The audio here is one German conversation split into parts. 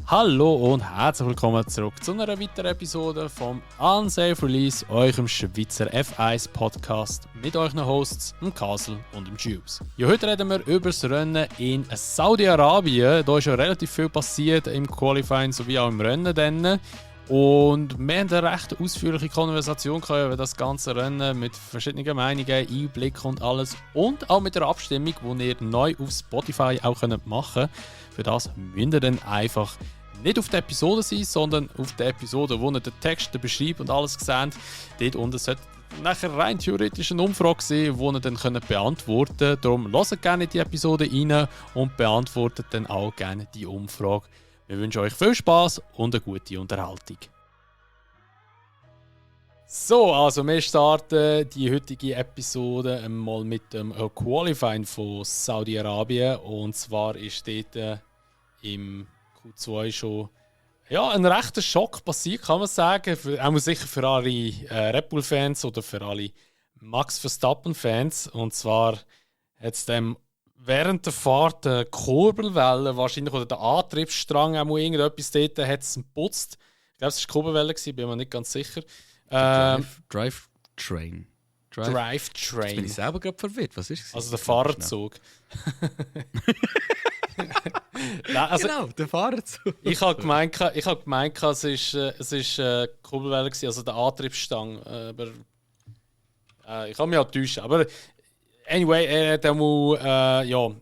Hallo und herzlich willkommen zurück zu einer weiteren Episode vom Unsafe Release, eurem Schweizer F1 Podcast mit euren Hosts, dem Castle und dem Juice. Ja, heute reden wir über das Rennen in Saudi-Arabien. Da ist ja relativ viel passiert im Qualifying sowie auch im Rennen dann. Und wir haben eine recht ausführliche Konversation über das ganze Rennen mit verschiedenen Meinungen, Einblick und alles. Und auch mit der Abstimmung, die ihr neu auf Spotify auch machen könnt. Für das müsst ihr dann einfach nicht auf der Episode sein, sondern auf der Episode, wo ihr den Text, den Beschreib und alles seht. Dort unten sollte nachher rein theoretisch eine Umfrage sein, die ihr dann beantworten könnt. Darum hört gerne die Episode rein und beantwortet dann auch gerne die Umfrage. Wir wünschen euch viel Spaß und eine gute Unterhaltung. So, also wir starten die heutige Episode einmal mit dem Qualifying von Saudi-Arabien. Und zwar ist dort im Q2 schon ein rechter Schock passiert, kann man sagen. Auch sicher für alle Red Bull-Fans oder für alle Max Verstappen-Fans. Und zwar hat es dem während der Fahrt eine Kurbelwelle wahrscheinlich oder der Antriebsstrang auch irgendetwas dort hat es geputzt. Ich glaube, es war die Kurbelwelle, bin mir nicht ganz sicher. Drivetrain. Drivetrain. Jetzt bin ich selber gerade verwirrt. Was ist es? Also der Fahrerzug. Nein, also, genau, der Fahrerzug. Ich habe gemeint, es ist Kurbelwelle gewesen, also der Antriebsstrang. Aber ich habe mich auch täuschen. Aber anyway, er hat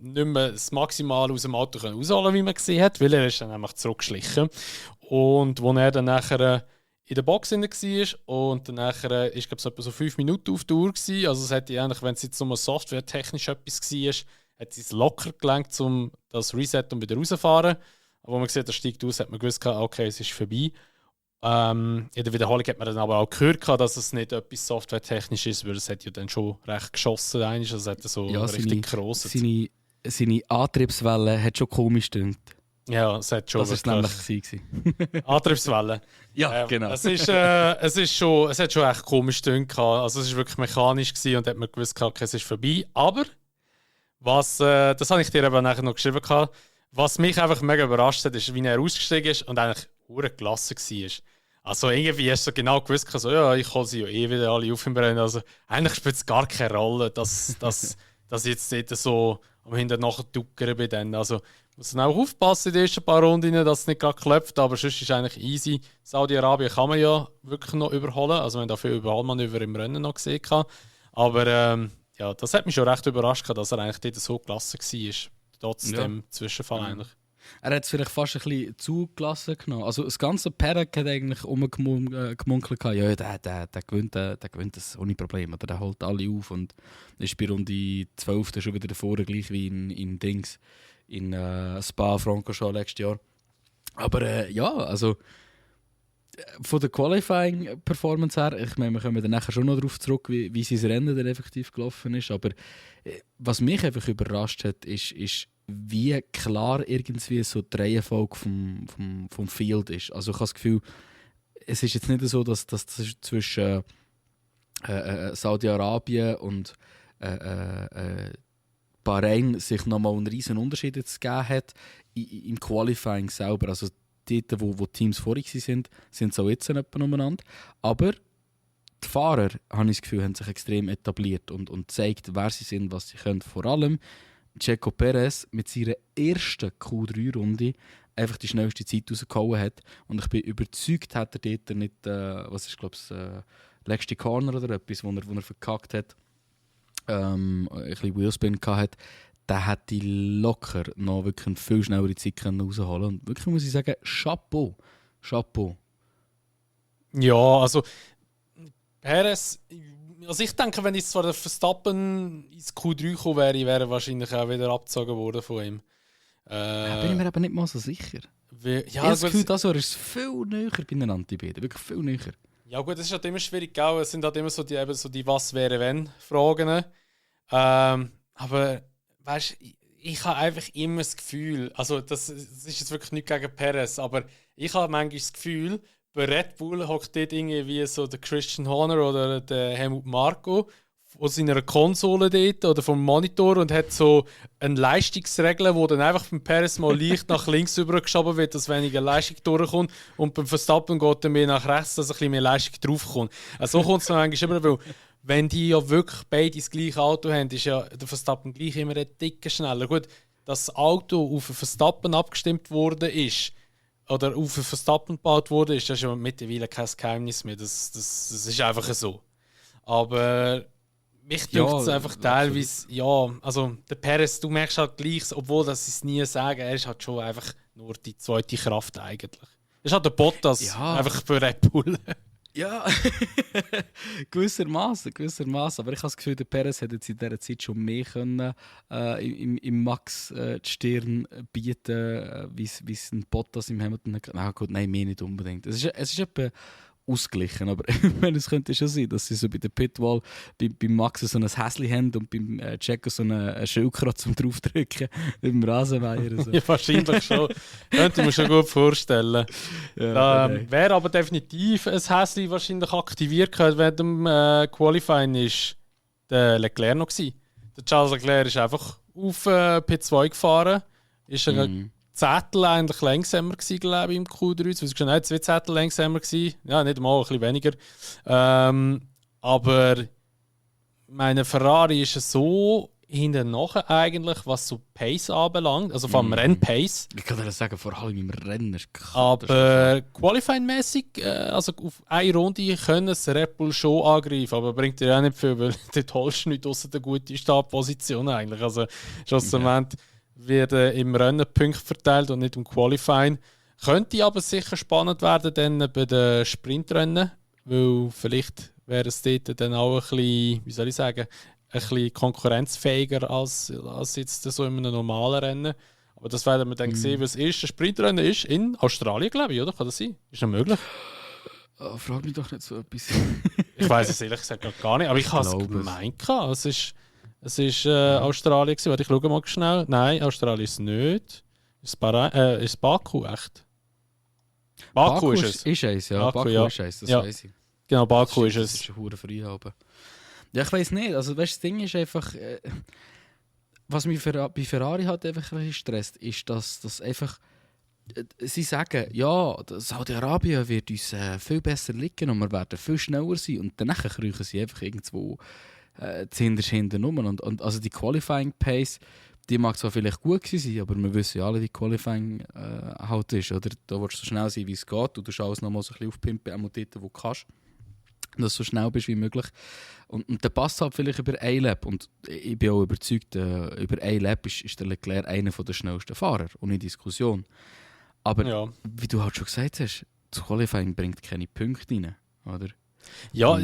nicht mehr das Maximal aus dem Auto rausholen, wie man gesehen hat, weil er ist dann einfach zurückgeschlichen. Und als er dann nachher in der Box war und dann nachher ist, glaube ich, etwa so 5 Minuten auf der Uhr gewesen. Also es hätte eigentlich, wenn es jetzt so softwaretechnisch etwas war, hat es locker gelangt, um das Reset und wieder rauszufahren. Aber als man sieht, er steigt aus, hat man gewusst, okay, es ist vorbei. In der Wiederholung hat man dann aber auch gehört, dass es nicht etwas softwaretechnisch ist, weil es hat ja dann schon recht geschossen. Also es hat so richtig gerostet. Seine Antriebswelle hat schon komisch gedünkt. Ja, es hat schon. Das war nämlich Antriebswelle. Ja, genau. Es hat schon echt komisch gedünkt. Also es war wirklich mechanisch gewesen und hat man gewusst, okay, es ist vorbei. Aber das habe ich dir eben nachher noch geschrieben. Was mich einfach mega überrascht hat, ist, wie er ausgestiegen ist und eigentlich gelassen war. Also irgendwie hast du genau gewusst, ich hole sie ja eh wieder alle auf im Rennen. Also eigentlich spielt es gar keine Rolle, dass ich jetzt dort so am Hinterher nachher duckern bin. Dann. Also muss man auch aufpassen in den ersten paar Runden, dass es nicht gerade klopft, aber sonst ist es eigentlich easy. Saudi-Arabien kann man ja wirklich noch überholen. Also wir haben da viel Überholmanöver im Rennen noch gesehen. Aber das hat mich schon recht überrascht, dass er eigentlich dort so gelassen war. Trotz dem Zwischenfall eigentlich. Er hat es vielleicht fast ein bisschen zugelassen genommen. Also das ganze Paddock hat eigentlich gemunkelt, ja, der gewinnt das ohne Problem. Oder der holt alle auf und ist bei Runde 12 schon wieder vorne, gleich wie in Dings, in Spa-Francorchamps letztes Jahr. Aber also von der Qualifying-Performance her, ich meine, wir kommen dann nachher schon noch darauf zurück, wie sein Rennen dann effektiv gelaufen ist. Aber was mich einfach überrascht hat, ist wie klar irgendwie so die Reihenfolge vom Field ist. Also ich habe das Gefühl, es ist jetzt nicht so, dass das zwischen Saudi-Arabien und Bahrain sich nochmal einen riesen Unterschied jetzt gegeben hat im Qualifying selber. Also dort, wo Teams vorig sind sie auch jetzt etwa umeinander. Aber die Fahrer, habe ich das Gefühl, haben sich extrem etabliert und zeigt, wer sie sind, was sie können. Vor allem Checo Perez mit seiner ersten Q3-Runde einfach die schnellste Zeit rausgehauen hat. Und ich bin überzeugt, hat er dort nicht, was ist, glaube ich, letzte Corner oder etwas, wo er verkackt hat, ein bisschen Wheelspin hatte, der hätte locker noch wirklich eine viel schnellere Zeit rausholen können. Und wirklich muss ich sagen, Chapeau. Ja, also Perez, also ich denke, wenn jetzt zwar der Verstappen ins Q3 gekommen wäre, wäre er wahrscheinlich auch wieder abgezogen worden von ihm. Bin ich mir aber nicht mal so sicher. Ich habe das Gefühl, das ist viel näher beieinander, die beiden. Wirklich viel näher. Ja gut, das ist halt immer schwierig, gell? Es sind halt immer so die Was-wäre-wenn-Fragen. Aber weißt, ich habe einfach immer das Gefühl, also das ist jetzt wirklich nicht gegen Perez, aber ich habe manchmal das Gefühl, bei Red Bull hockt dort irgendwie so der Christian Horner oder der Helmut Marko von seiner Konsole dort oder vom Monitor und hat so eine Leistungsregel, wo dann einfach beim Perez mal leicht nach links übergeschoben wird, dass weniger Leistung durchkommt und beim Verstappen geht dann mehr nach rechts, dass ein bisschen mehr Leistung draufkommt. Also so kommt es dann eigentlich immer, weil wenn die ja wirklich beide das gleiche Auto haben, ist ja der Verstappen gleich immer ein Ticken schneller. Gut, dass das Auto auf den Verstappen abgestimmt worden ist oder auf den Verstappen gebaut wurde, ist das ja mittlerweile kein Geheimnis mehr. Das ist einfach so. Aber mich dünkt es einfach teilweise, ja, also der Perez, du merkst halt gleich, obwohl das es nie sagen, er ist halt schon einfach nur die zweite Kraft eigentlich. Er ist halt der Bottas, einfach für Red Bull. Ja, gewissermaßen. Aber ich habe das Gefühl, der Perez hätte jetzt in dieser Zeit schon mehr können, im Max die Stirn bieten, wie es ein Bottas im Hamilton hat. Nein, mehr nicht unbedingt. Es ist etwa ausgeglichen, aber es könnte schon sein, dass sie so bei der Pitwall bei Max so ein Häschen haben und beim Checo so eine Schildkröte zum draufdrücken beim Rasenmäher. So. Ja, wahrscheinlich schon. Könnte ich mir schon gut vorstellen. Wäre aber definitiv ein Häschen wahrscheinlich aktiviert gehört, während dem Qualifying ist der Leclerc noch gewesen. Der Charles Leclerc ist einfach auf P2 gefahren, ist Zettel eigentlich langsamer gewesen, glaube ich, im Q3. Es war schon 2 Zettel langsamer gewesen. Ja, nicht mal, ein bisschen weniger. Aber meine Ferrari ist so hinten nachher eigentlich, was so Pace anbelangt, also vom Rennpace. Ich kann dir sagen, vor allem im Rennen ist aber Qualifying-mäßig, also auf eine Runde können es Red Bull schon angreifen, aber bringt dir auch nicht viel, weil dort holst du nicht ausser der guten Startposition eigentlich. Also schlussendlich werden im Rennen Punkte verteilt und nicht im Qualifying. Könnte aber sicher spannend werden dann bei den Sprintrennen, weil vielleicht wäre es dort dann auch ein bisschen, wie soll ich sagen, ein bisschen konkurrenzfähiger als jetzt so in einem normalen Rennen. Aber das werden wir dann sehen, was ist. Das Sprintrennen ist in Australien, glaube ich, oder? Kann das sein? Ist das möglich? Oh, frag mich doch nicht so etwas. Ich weiß es ehrlich gesagt gar nicht, aber ich habe es gemeint. Es war Australien gewesen. Warte, ich schaue mal schnell. Nein, Australien ist es nicht. Ist es Baku echt? Baku ist es. Ist es, ja. Baku ist es, das weiss ich. Genau, Baku ist es. Das ist eine hure Freihabe. Ja, ich weiss nicht. Also, weißt, das Ding ist einfach, was mich bei Ferrari halt einfach ein bisschen stresst, ist, dass einfach sie sagen, ja, Saudi-Arabien wird uns viel besser liegen und wir werden viel schneller sein. Und danach kriechen sie einfach irgendwo zuhinterst hinten rum. Und also die Qualifying-Pace, die mag zwar vielleicht gut gewesen sein, aber wir wissen ja alle, wie Qualifying halt ist. Oder? Da willst du so schnell sein, wie es geht. Du schaust noch mal so ein bisschen aufpimpen, auch dort, wo du kannst. Dass du so schnell bist wie möglich. Und der passt halt vielleicht über ein Lap. Und ich bin auch überzeugt, über ein Lap ist der Leclerc einer der schnellsten Fahrer, ohne Diskussion. Aber wie du halt schon gesagt hast, das Qualifying bringt keine Punkte rein, oder? Ja,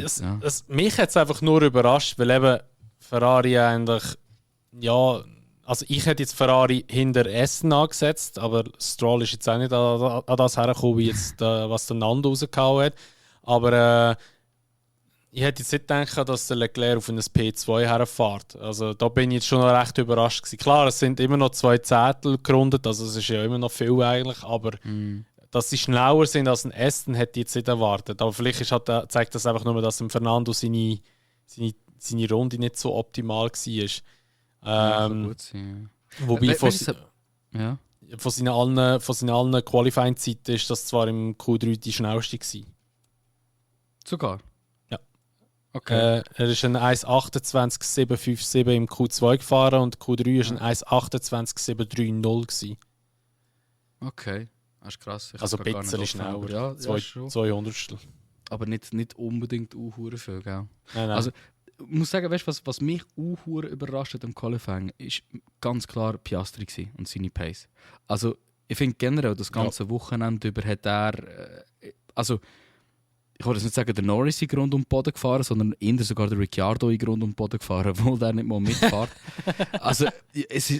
mich hat es einfach nur überrascht, weil eben Ferrari eigentlich, ja, also ich hätte jetzt Ferrari hinter Essen angesetzt, aber Stroll ist jetzt auch nicht an das hergekommen, wie jetzt, was der Nando rausgehauen hat. Aber ich hätte jetzt nicht gedacht, dass der Leclerc auf ein P2 herfährt. Also da bin ich jetzt schon noch recht überrascht gewesen. Klar, es sind immer noch 2 Zettel gerundet, also es ist ja immer noch viel eigentlich, aber dass sie schneller sind als ein Aston, hätte ich jetzt nicht erwartet. Aber vielleicht zeigt das einfach nur, dass im Fernando seine Runde nicht so optimal war. Gut sein, ja. Wobei von seinen allen Qualifying-Zeiten ist das zwar im Q3 die schnellste gewesen. Sogar? Ja. Okay. Er ist ein 1,28,757 im Q2 gefahren und Q3 ist ein 1,28,730 gewesen. Okay. Das ist krass. Also ein bisschen schneller. Ja, 200. Aber nicht unbedingt viel, gell? Nein. Also, ich muss sagen, weißt, was mich überrascht hat am Qualifying, ist ganz klar Piastri und seine Pace. Also, ich finde generell, das ganze Wochenende über hat er... ich wollte jetzt nicht sagen, der Norris in Grund um den Boden gefahren, sondern eher sogar der Ricciardo in Grund um den Boden gefahren, obwohl der nicht mal mitfährt. Also,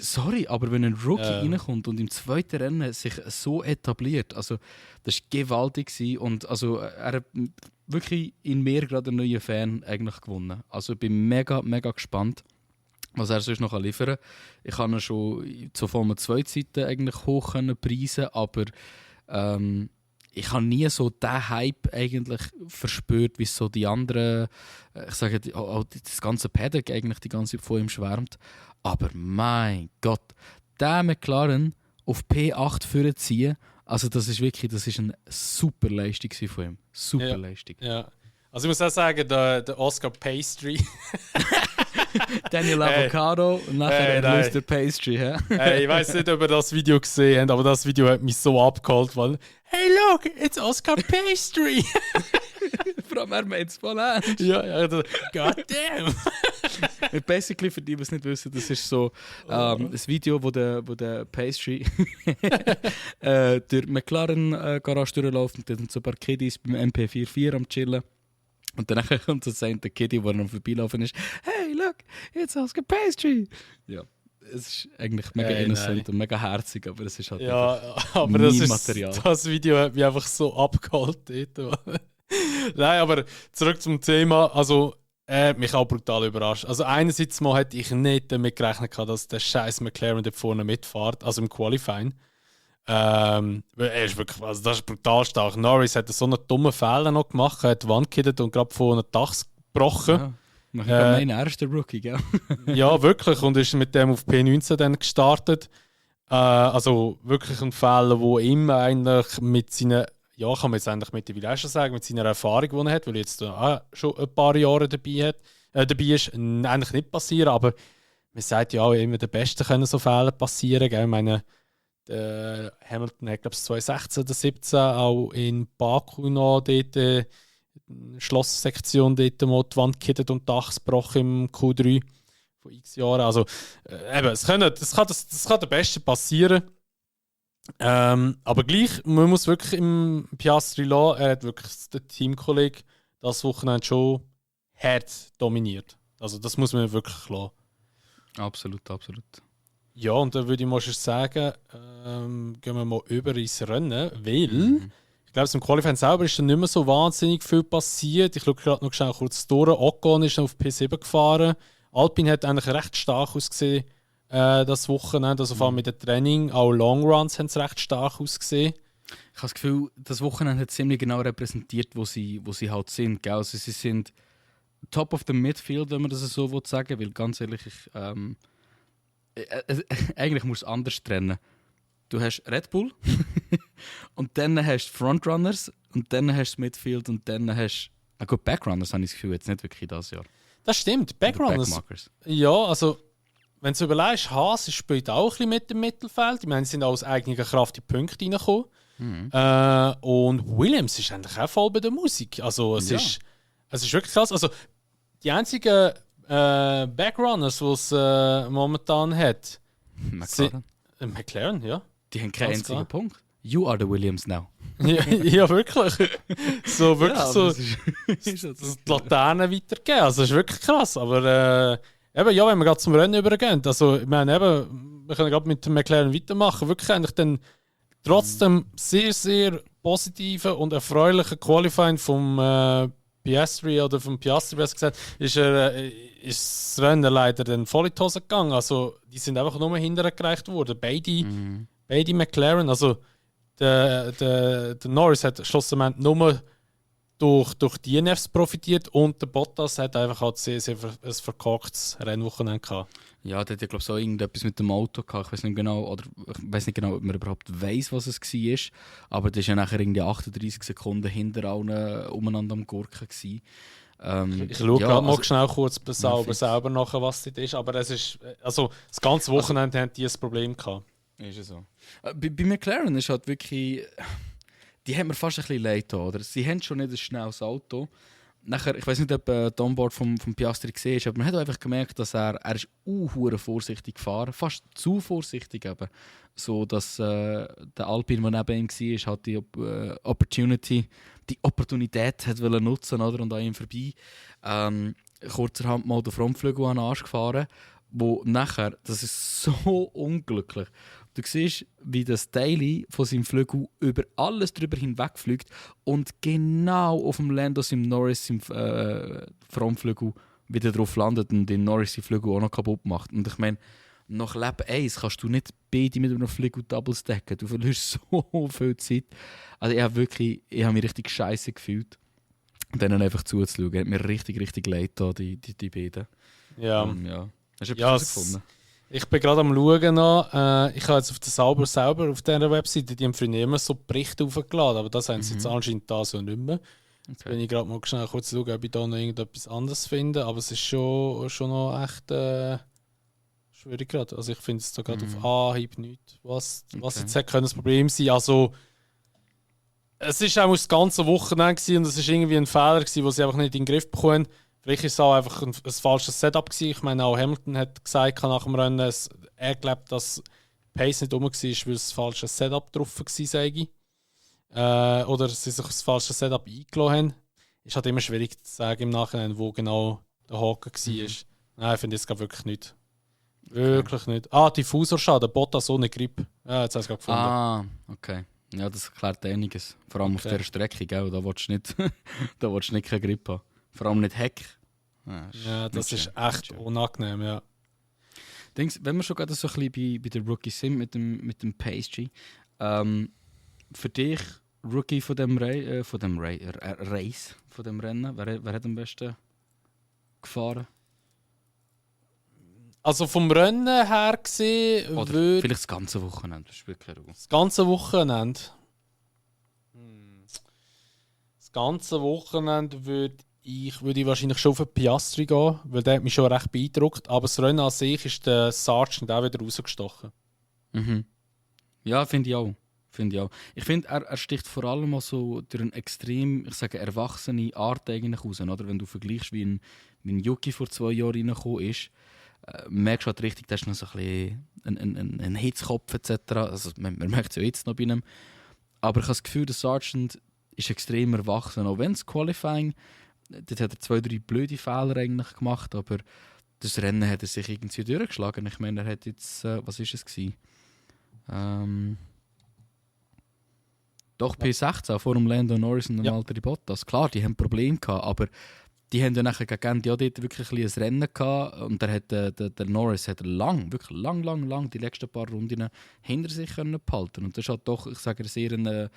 sorry, aber wenn ein Rookie reinkommt und im zweiten Rennen sich so etabliert, also das war gewaltig gewesen und also, er hat wirklich in mir gerade einen neuen Fan eigentlich gewonnen. Also ich bin mega, mega gespannt, was er sonst noch liefern kann. Ich kann ihn schon zu Formel 2 Zeiten eigentlich hoch preisen, aber ich habe nie so den Hype eigentlich verspürt, wie so die anderen, ich sage, auch das ganze Paddock eigentlich die ganze Zeit von ihm schwärmt. Aber mein Gott, der McLaren auf P8 vorziehen, also das ist eine super Leistung von ihm. Super Leistung. Ja. Also ich muss auch sagen, der Oscar Pastry. Daniel Avocado und nachher Mr. Pastry. Ich weiß nicht, ob ihr das Video gesehen habt, aber das Video hat mich so abgeholt, weil «Hey look, it's Oscar Pastry!» Vor allem er meint es voll ernst. Ja, God damn! Basically, für die, die es nicht wissen, das ist so ein Video, wo der Pastry durch die McLaren-Garage durchläuft und dann sind so ein paar Kiddies beim MP44 am Chillen. Und dann kommt so ein Kiddie, der noch vorbeilaufen ist. «Hey, look, it's Oscar Pastry!» Ja, es ist eigentlich mega innocent und mega herzig, aber es ist halt aber das Video hat mich einfach so abgeholt dort. Nein, aber zurück zum Thema. Also, mich auch brutal überrascht. Also einerseits mal hätte ich nicht damit gerechnet, dass der scheiß McLaren dort vorne mitfährt, also im Qualifying. Er ist wirklich, also das ist brutal stark. Norris hat so einen dummen Fehler noch gemacht, hat die Wand gekittet und gerade vorne den Dach gebrochen. Ja, mein erster Rookie, gell? Ja, wirklich. Und ist mit dem auf P19 dann gestartet. Also wirklich ein Fehler, wo ihm eigentlich mit seinen, ja, kann man jetzt eigentlich mittlerweile auch schon sagen, mit seiner Erfahrung, die er hat, weil er jetzt schon ein paar Jahre dabei ist, eigentlich nicht passieren. Aber man sagt ja auch immer, den Besten können so Fehler passieren. Gell? Ich meine, Hamilton hat, glaube ich, 2016 oder 2017 auch in Baku noch dort Schlosssektion dort mal die Wand gekittet und Dachsbruch im Q3 von x Jahren. Also es kann der Beste passieren. Aber gleich, man muss wirklich im Piastri lassen, er hat wirklich den Teamkollege das Wochenende schon hart dominiert. Also das muss man wirklich lassen. Absolut. Ja, und dann würde ich mal schon sagen, gehen wir mal über ins Rennen, weil ich glaube, im Qualifying selber ist dann nicht mehr so wahnsinnig viel passiert. Ich schaue gerade noch schnell kurz durch. Ocon ist auf P7 gefahren. Alpine hat eigentlich recht stark ausgesehen das Wochenende. Also vor allem mit dem Training, auch Longruns haben es recht stark ausgesehen. Ich habe das Gefühl, das Wochenende hat ziemlich genau repräsentiert, wo sie halt sind. Gell? Also sie sind top of the midfield, wenn man das so sagen will. Weil ganz ehrlich, eigentlich muss es anders trennen. Du hast Red Bull und dann hast du Frontrunners und dann hast du Midfield und dann hast du... gut, Backrunners habe ich das Gefühl, jetzt nicht wirklich das Jahr. Das stimmt, Backrunners. Ja, also wenn du überlegst, Haas spielt auch ein bisschen mit dem Mittelfeld. Ich meine, sie sind auch aus eigener Kraft in die Punkte reingekommen. Und Williams ist eigentlich auch voll bei der Musik. Also es ist wirklich krass. Also die einzigen Backrunners, die es momentan hat, McLaren, ja. Die haben keinen einzigen Punkt. You are the Williams now. ja, wirklich. So wirklich ja, so die Laternen weitergeben. Also das ist wirklich krass. Aber eben, ja, wenn wir gerade zum Rennen übergehen, also ich meine eben, wir können gerade mit dem McLaren weitermachen. Wirklich eigentlich dann trotzdem sehr, sehr positiven und erfreulichen Qualifying vom Piastri oder vom Piastri besser gesagt, ist das Rennen leider dann voll in die Hose gegangen. Also die sind einfach nur hintergereicht worden. Beide McLaren, also der Norris hat schlussendlich nur durch DNFs profitiert und der Bottas hat einfach halt sehr, sehr ein verkorktes Rennwochenende gehabt. Ja, der hat ja, glaube ich, so irgendetwas mit dem Auto gehabt. Ich weiß nicht genau, ob man überhaupt weiss, was es war. Aber das war ja nachher irgendwie 38 Sekunden hinter allen umeinander am Gurken gewesen. Ich schaue gerade mal schnell kurz selber nachher, was das ist. Aber es ist, also das ganze Wochenende haben die ein Problem gehabt. Ist ja so. Bei McLaren ist halt wirklich... Die haben mir fast ein bisschen leid getan, oder? Sie haben schon nicht ein schnelles Auto. Nachher, ich weiß nicht, ob der Onboard vom Piastri gesehen ist, aber man hat einfach gemerkt, dass er ist vorsichtig gefahren, fast zu vorsichtig eben. So, dass der Alpine, der neben ihm war, halt die Opportunität hat nutzen, oder? Und an ihm vorbei kurzerhand mal den Frontflügel an den Arsch gefahren, wo nachher, das ist so unglücklich. Du siehst, wie das Teil von seinem Flügel über alles drüber hinwegfliegt und genau auf dem Lando im Norris im Frontflügel wieder drauf landet und den Norris den Flügel auch noch kaputt macht. Und ich meine, nach Lab 1 kannst du nicht beide mit einem Flick und Double stacken. Du verlierst so viel Zeit. Also ich habe mich richtig scheiße gefühlt. Und dann einfach zuzuschauen. Hat mir richtig, richtig leid da, die beiden. Ja. Ja. Hast du Ja, etwas gefunden? Ich bin gerade am Schauen noch. Ich habe jetzt auf der Sauber selber auf dieser Webseite, die haben früher immer so Berichte aufgeladen, aber das haben sie jetzt anscheinend da so nicht mehr. Jetzt bin ich gerade mal schnell kurz schauen, ob ich da noch irgendetwas anderes finde, aber es ist schon noch echt schwierig gerade. Also ich finde es da gerade auf Anhieb nichts, was jetzt hätte können das Problem sein. Also es war auch das ganze Wochenende gewesen, und es war irgendwie ein Fehler gewesen, den sie einfach nicht in den Griff bekommen. Vielleicht war es auch einfach ein falsches Setup gewesen. Ich meine, auch Hamilton hat gesagt nach dem Rennen, er glaubt, dass Pace nicht rum war, weil es ein falsches Setup drauf war. Oder sie sich das falsche Setup eingeladen haben. Ist halt immer schwierig zu sagen im Nachhinein, wo genau der Haken war. Nein, ich finde es wirklich nicht. Wirklich nicht. Diffusorschaden, Bottas ohne Grip. Ja, jetzt habe ich es gerade gefunden. Ah, okay. Ja, das erklärt einiges. Vor allem auf dieser Strecke, gell? Da willst du nicht, da willst du nicht keine Grip haben. Vor allem nicht Heck. Ja, das ist echt unangenehm, ja. Denkst, wenn wir schon gerade so ein bisschen bei der Rookie sind mit dem Pastry, für dich Rookie von dem Race, von dem Rennen, wer hat am besten gefahren? Also vom Rennen her gesehen, oder vielleicht das ganze Wochenende, das spielt keine Rolle. Das ganze Wochenende? Das ganze Wochenende würde ich wahrscheinlich schon auf den Piastri gehen, weil der hat mich schon recht beeindruckt. Aber das Rennen an sich ist der Sargent auch wieder rausgestochen. Mhm. Ja, finde ich auch. Ich finde, er sticht vor allem auch so durch eine extrem, ich sage, erwachsene Art eigentlich raus. Oder? Wenn du vergleichst, wie ein Yuki vor 2 Jahren reingekommen ist, merkst du halt richtig, dass noch so ein bisschen ein Hitzkopf etc. Also, man merkt es ja jetzt noch bei ihm. Aber ich habe das Gefühl, der Sargent ist extrem erwachsen. Auch wenn es Qualifying, dort hat er 2, 3 blöde Fehler eigentlich gemacht, aber das Rennen hat er sich irgendwie durchgeschlagen. Ich meine, er hat jetzt, was ist es gewesen? Doch P16 vor dem Lando Norris und dem Valtteri Bottas. Klar, die haben Probleme gehabt, aber die haben ja nachher gegen Ende dort wirklich ein Rennen gehabt und der Norris hat wirklich lang die letzten paar Runden hinter sich können behalten. Und das ist halt doch, ich sage, sehr eine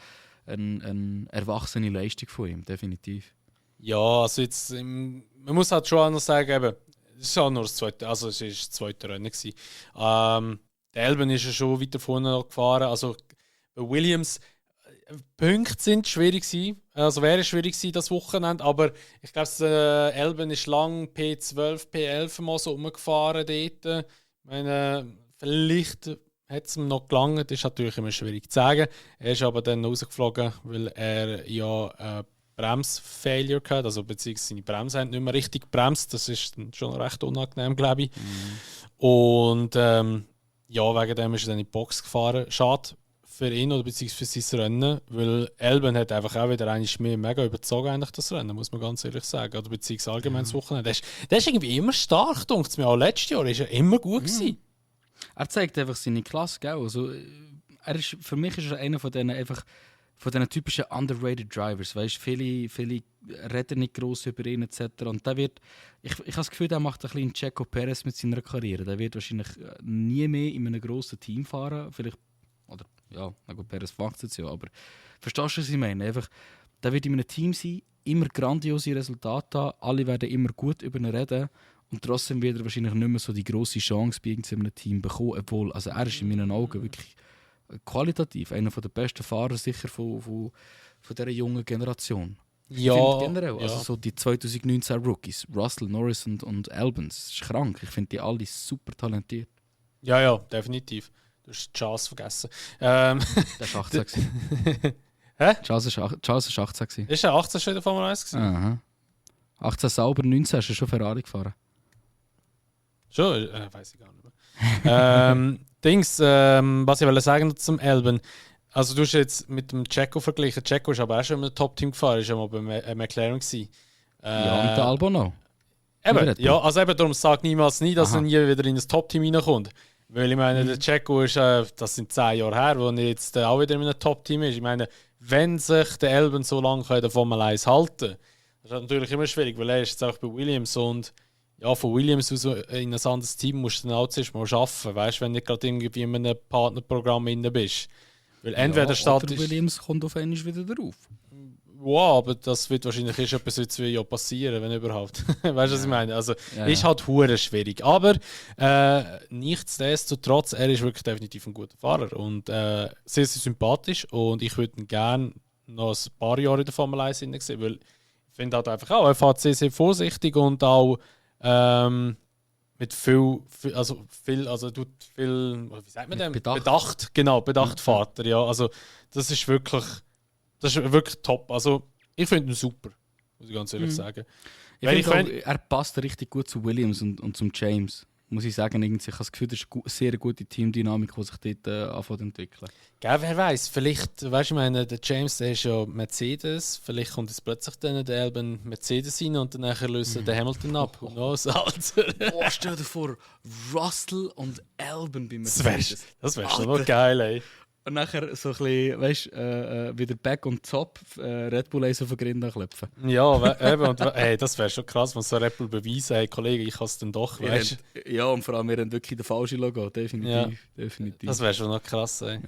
erwachsene Leistung von ihm, definitiv. Ja, also jetzt, man muss halt schon anders sagen, eben, es ist ja nur das zweite, also es war das zweite Rennen gewesen. Der Albon ist ja schon weiter vorne noch gefahren, also bei Williams Punkte sind schwierig gewesen, also wäre schwierig gewesen das Wochenende, aber ich glaube, Albon ist lang P12, P11 mal so rumgefahren dort. Ich meine, vielleicht hat es ihm noch gelangt, ist natürlich immer schwierig zu sagen. Er ist aber dann rausgeflogen, weil er ja Bremsfailure gehabt, also beziehungsweise seine Bremse haben nicht mehr richtig gebremst. Das ist dann schon recht unangenehm, glaube ich. Und ja, wegen dem ist er dann in die Box gefahren. Schade für ihn oder beziehungsweise für sein Rennen, weil Albon hat einfach auch wieder eigentlich mehr mega überzogen, eigentlich das Rennen, muss man ganz ehrlich sagen. Oder beziehungsweise allgemein das Wochenende. Der ist irgendwie immer stark, denke ich mir. Auch letztes Jahr war er immer gut gewesen. Er zeigt einfach seine Klasse, gell? Also, für mich ist er einer von diesen einfach von diesen typischen underrated Drivers, weißt, viele reden nicht gross über ihn etc. Und der wird, ich habe das Gefühl, der macht ein bisschen Checo Perez mit seiner Karriere. Der wird wahrscheinlich nie mehr in einem grossen Team fahren, vielleicht, oder ja, na gut, Perez macht es jetzt ja, aber verstehst du, was ich meine? Einfach, der wird in einem Team sein, immer grandiose Resultate haben, alle werden immer gut über ihn reden und trotzdem wird er wahrscheinlich nicht mehr so die grosse Chance bei irgendeinem Team bekommen, obwohl, also er ist in meinen Augen wirklich qualitativ einer der besten Fahrer sicher von dieser jungen Generation. Ja, ich finde generell, ja. also so die 2019 Rookies, Russell, Norris und Albon, das ist krank. Ich finde die alle super talentiert. Ja, definitiv. Du hast Charles vergessen. Der war 18. Hä? Charles war 18. Ist er 18 schon in der Formel 1 gewesen? Aha. 18 sauber, 19 hast du schon Ferrari gefahren. Schon? Weiß ich gar nicht mehr. Was ich wollte sagen zum Albon. Also du hast jetzt mit dem Checo verglichen. Checo ist aber auch schon im Top-Team gefahren, ist ja mal bei McLaren gewesen. Ja, und der Albon auch. Eben, ja, also eben darum sag niemals nie, dass er nie wieder in das Top-Team reinkommt. Weil ich meine, der Checo ist, das sind 10 Jahre her, wo er jetzt auch wieder in einem Top-Team ist. Ich meine, wenn sich der Albon so lange in der Formel 1 halten kann, das ist natürlich immer schwierig, weil er ist jetzt auch bei Williams und ja, von Williams aus in ein anderes Team musst du dann auch zuerst mal arbeiten, weißt du, wenn du nicht gerade irgendwie in einem Partnerprogramm drin bist. Weil entweder oder Williams kommt auf einmal wieder drauf. Wow, aber das wird wahrscheinlich erst etwas jetzt ja passieren, wenn überhaupt. Weißt du, was ich meine? Also, ist halt hure schwierig. Aber nichtsdestotrotz, er ist wirklich definitiv ein guter Fahrer und sehr, sehr sympathisch. Und ich würde ihn gerne noch ein paar Jahre in der Formel 1 sehen, weil ich finde halt einfach auch, er fährt sehr, sehr vorsichtig und auch mit viel, wie sagt man denn? Bedacht, genau, bedacht fährt er, ja. Also, das ist wirklich top. Also, ich finde ihn super, muss ich ganz ehrlich sagen. Er passt richtig gut zu Williams und zum James. Muss ich sagen, ich habe das Gefühl, das ist eine sehr gute Teamdynamik, die sich dort anfängt zu entwickeln. Gell, wer weiß, vielleicht, weißt du, ich meine, der James, der ist ja Mercedes, vielleicht kommt jetzt plötzlich dann der Albon Mercedes rein und dann lösen der Hamilton ab. Und noch Boah, stell dir vor, Russell und Albon bei Mercedes. Das wäre schon noch geil, ey. Und nachher so ein bisschen, weißt du, wieder back on top, Red Bull auf den Grind klopfen. Ja, eben, und hey, das wäre schon krass, wenn so Red Bull beweisen, hey Kollege, ich kann es dann doch, weißt du. Ja, und vor allem, wir haben wirklich den falschen Logo, definitiv. Das wäre schon noch krass, ey.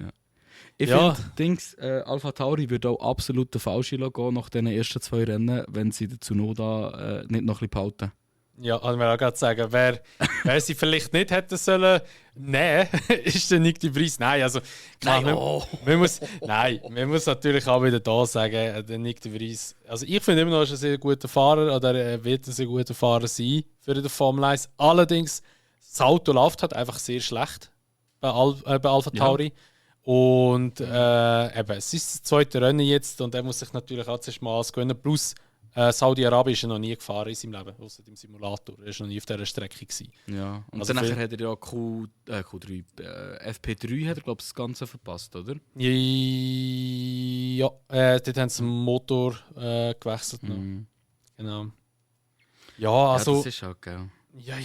Ja. Ich finde, Alpha Tauri würde auch absolut der falsche Logo nach den ersten 2 Rennen, wenn sie den Tsunoda nicht noch ein bisschen behalten. Ja, also wir auch gerade sagen, wer sie vielleicht nicht hätten sollen nehmen, ist der Nick de Vries. Nein, also klar, man muss natürlich auch wieder da sagen, der Nick de Vries. Also ich finde immer noch, er ist ein sehr guter Fahrer oder er wird ein sehr guter Fahrer sein für die Formel 1. Allerdings, das Auto läuft halt einfach sehr schlecht bei Alpha Tauri. Ja. Und es ist das 2. Rennen jetzt und er muss sich natürlich auch zuerst mal gewöhnen. Plus Saudi-Arabien ist er noch nie gefahren in seinem Leben, außer im Simulator. Er war noch nie auf dieser Strecke gewesen. Ja, und also dann hat er ja FP3 hat er, glaube ich, das Ganze verpasst, oder? Ja, dort haben sie den Motor gewechselt. Genau. Ja, also... Ja, das ist auch geil. Ja,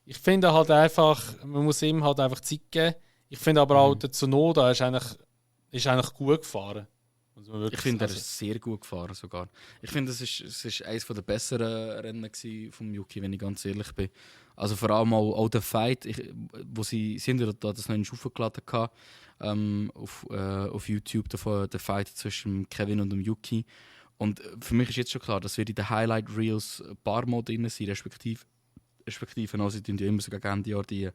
ich finde halt einfach, man muss ihm halt einfach Zeit geben. Ich finde aber auch, der Tsunoda ist eigentlich gut gefahren. Ich finde, er ist sehr gut gefahren sogar. Ich finde, es ist eines der besseren Rennen vom Yuki, wenn ich ganz ehrlich bin. Also vor allem auch der Fight, wo sie sind ja da das noch nicht aufgeladen auf YouTube, der Fight zwischen Kevin und dem Yuki. Und für mich ist jetzt schon klar, dass wir in den Highlight Reels ein paar Mal drin sind, respektive also die ja immer so gegen Ende Jahr die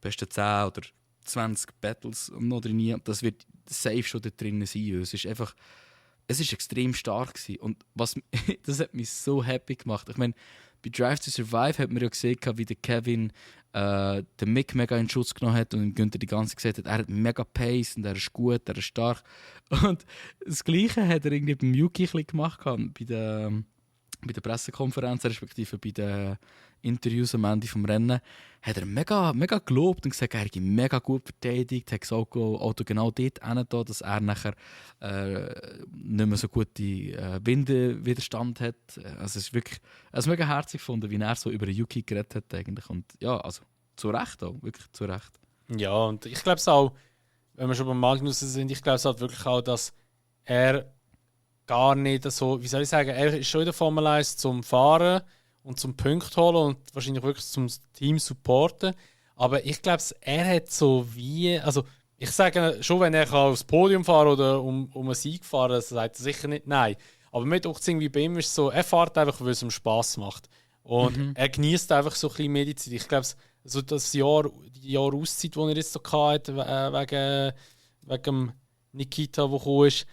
besten 10 oder 20 Battles noch drin. Das wird safe schon da drin sein. Es ist extrem stark gewesen. Und das hat mich so happy gemacht. Ich meine, bei Drive to Survive hat man ja gesehen, wie der Kevin den Mick mega in Schutz genommen hat und Günther die ganze Zeit gesagt hat, er hat mega Pace und er ist gut, er ist stark. Und das Gleiche hat er irgendwie beim Yuki gemacht bei der Pressekonferenz, respektive bei den Interviews am Ende des Rennens, hat er mega, mega gelobt und gesagt, er hat mega gut verteidigt, hat gesagt, Auto genau dort hin, dass er nachher nicht mehr so gute Windwiderstand hat. Also es ist wirklich mega herzlich gefunden, wie er so über Yuki geredet hat eigentlich. Und ja, also zu Recht auch, wirklich zu Recht. Ja, und ich glaube es auch, wenn wir schon beim Magnussen sind, ich glaube es halt wirklich auch, dass er gar nicht so, wie soll ich sagen, er ist schon in der Formel 1 zum Fahren und zum Punkt holen und wahrscheinlich wirklich zum Team supporten. Aber ich glaube, er hat so wie, also ich sage schon, wenn er aufs Podium fahren oder um einen Sieg fahren, das sagt er sicher nicht nein. Aber mit irgendwie bei ihm ist es so, er fährt einfach, weil es ihm Spass macht. Und er genießt einfach so ein bisschen mehr die Zeit. Ich glaube, also die Jahr Auszeit, die er jetzt so hatte, wegen dem Nikita, der gekommen ist,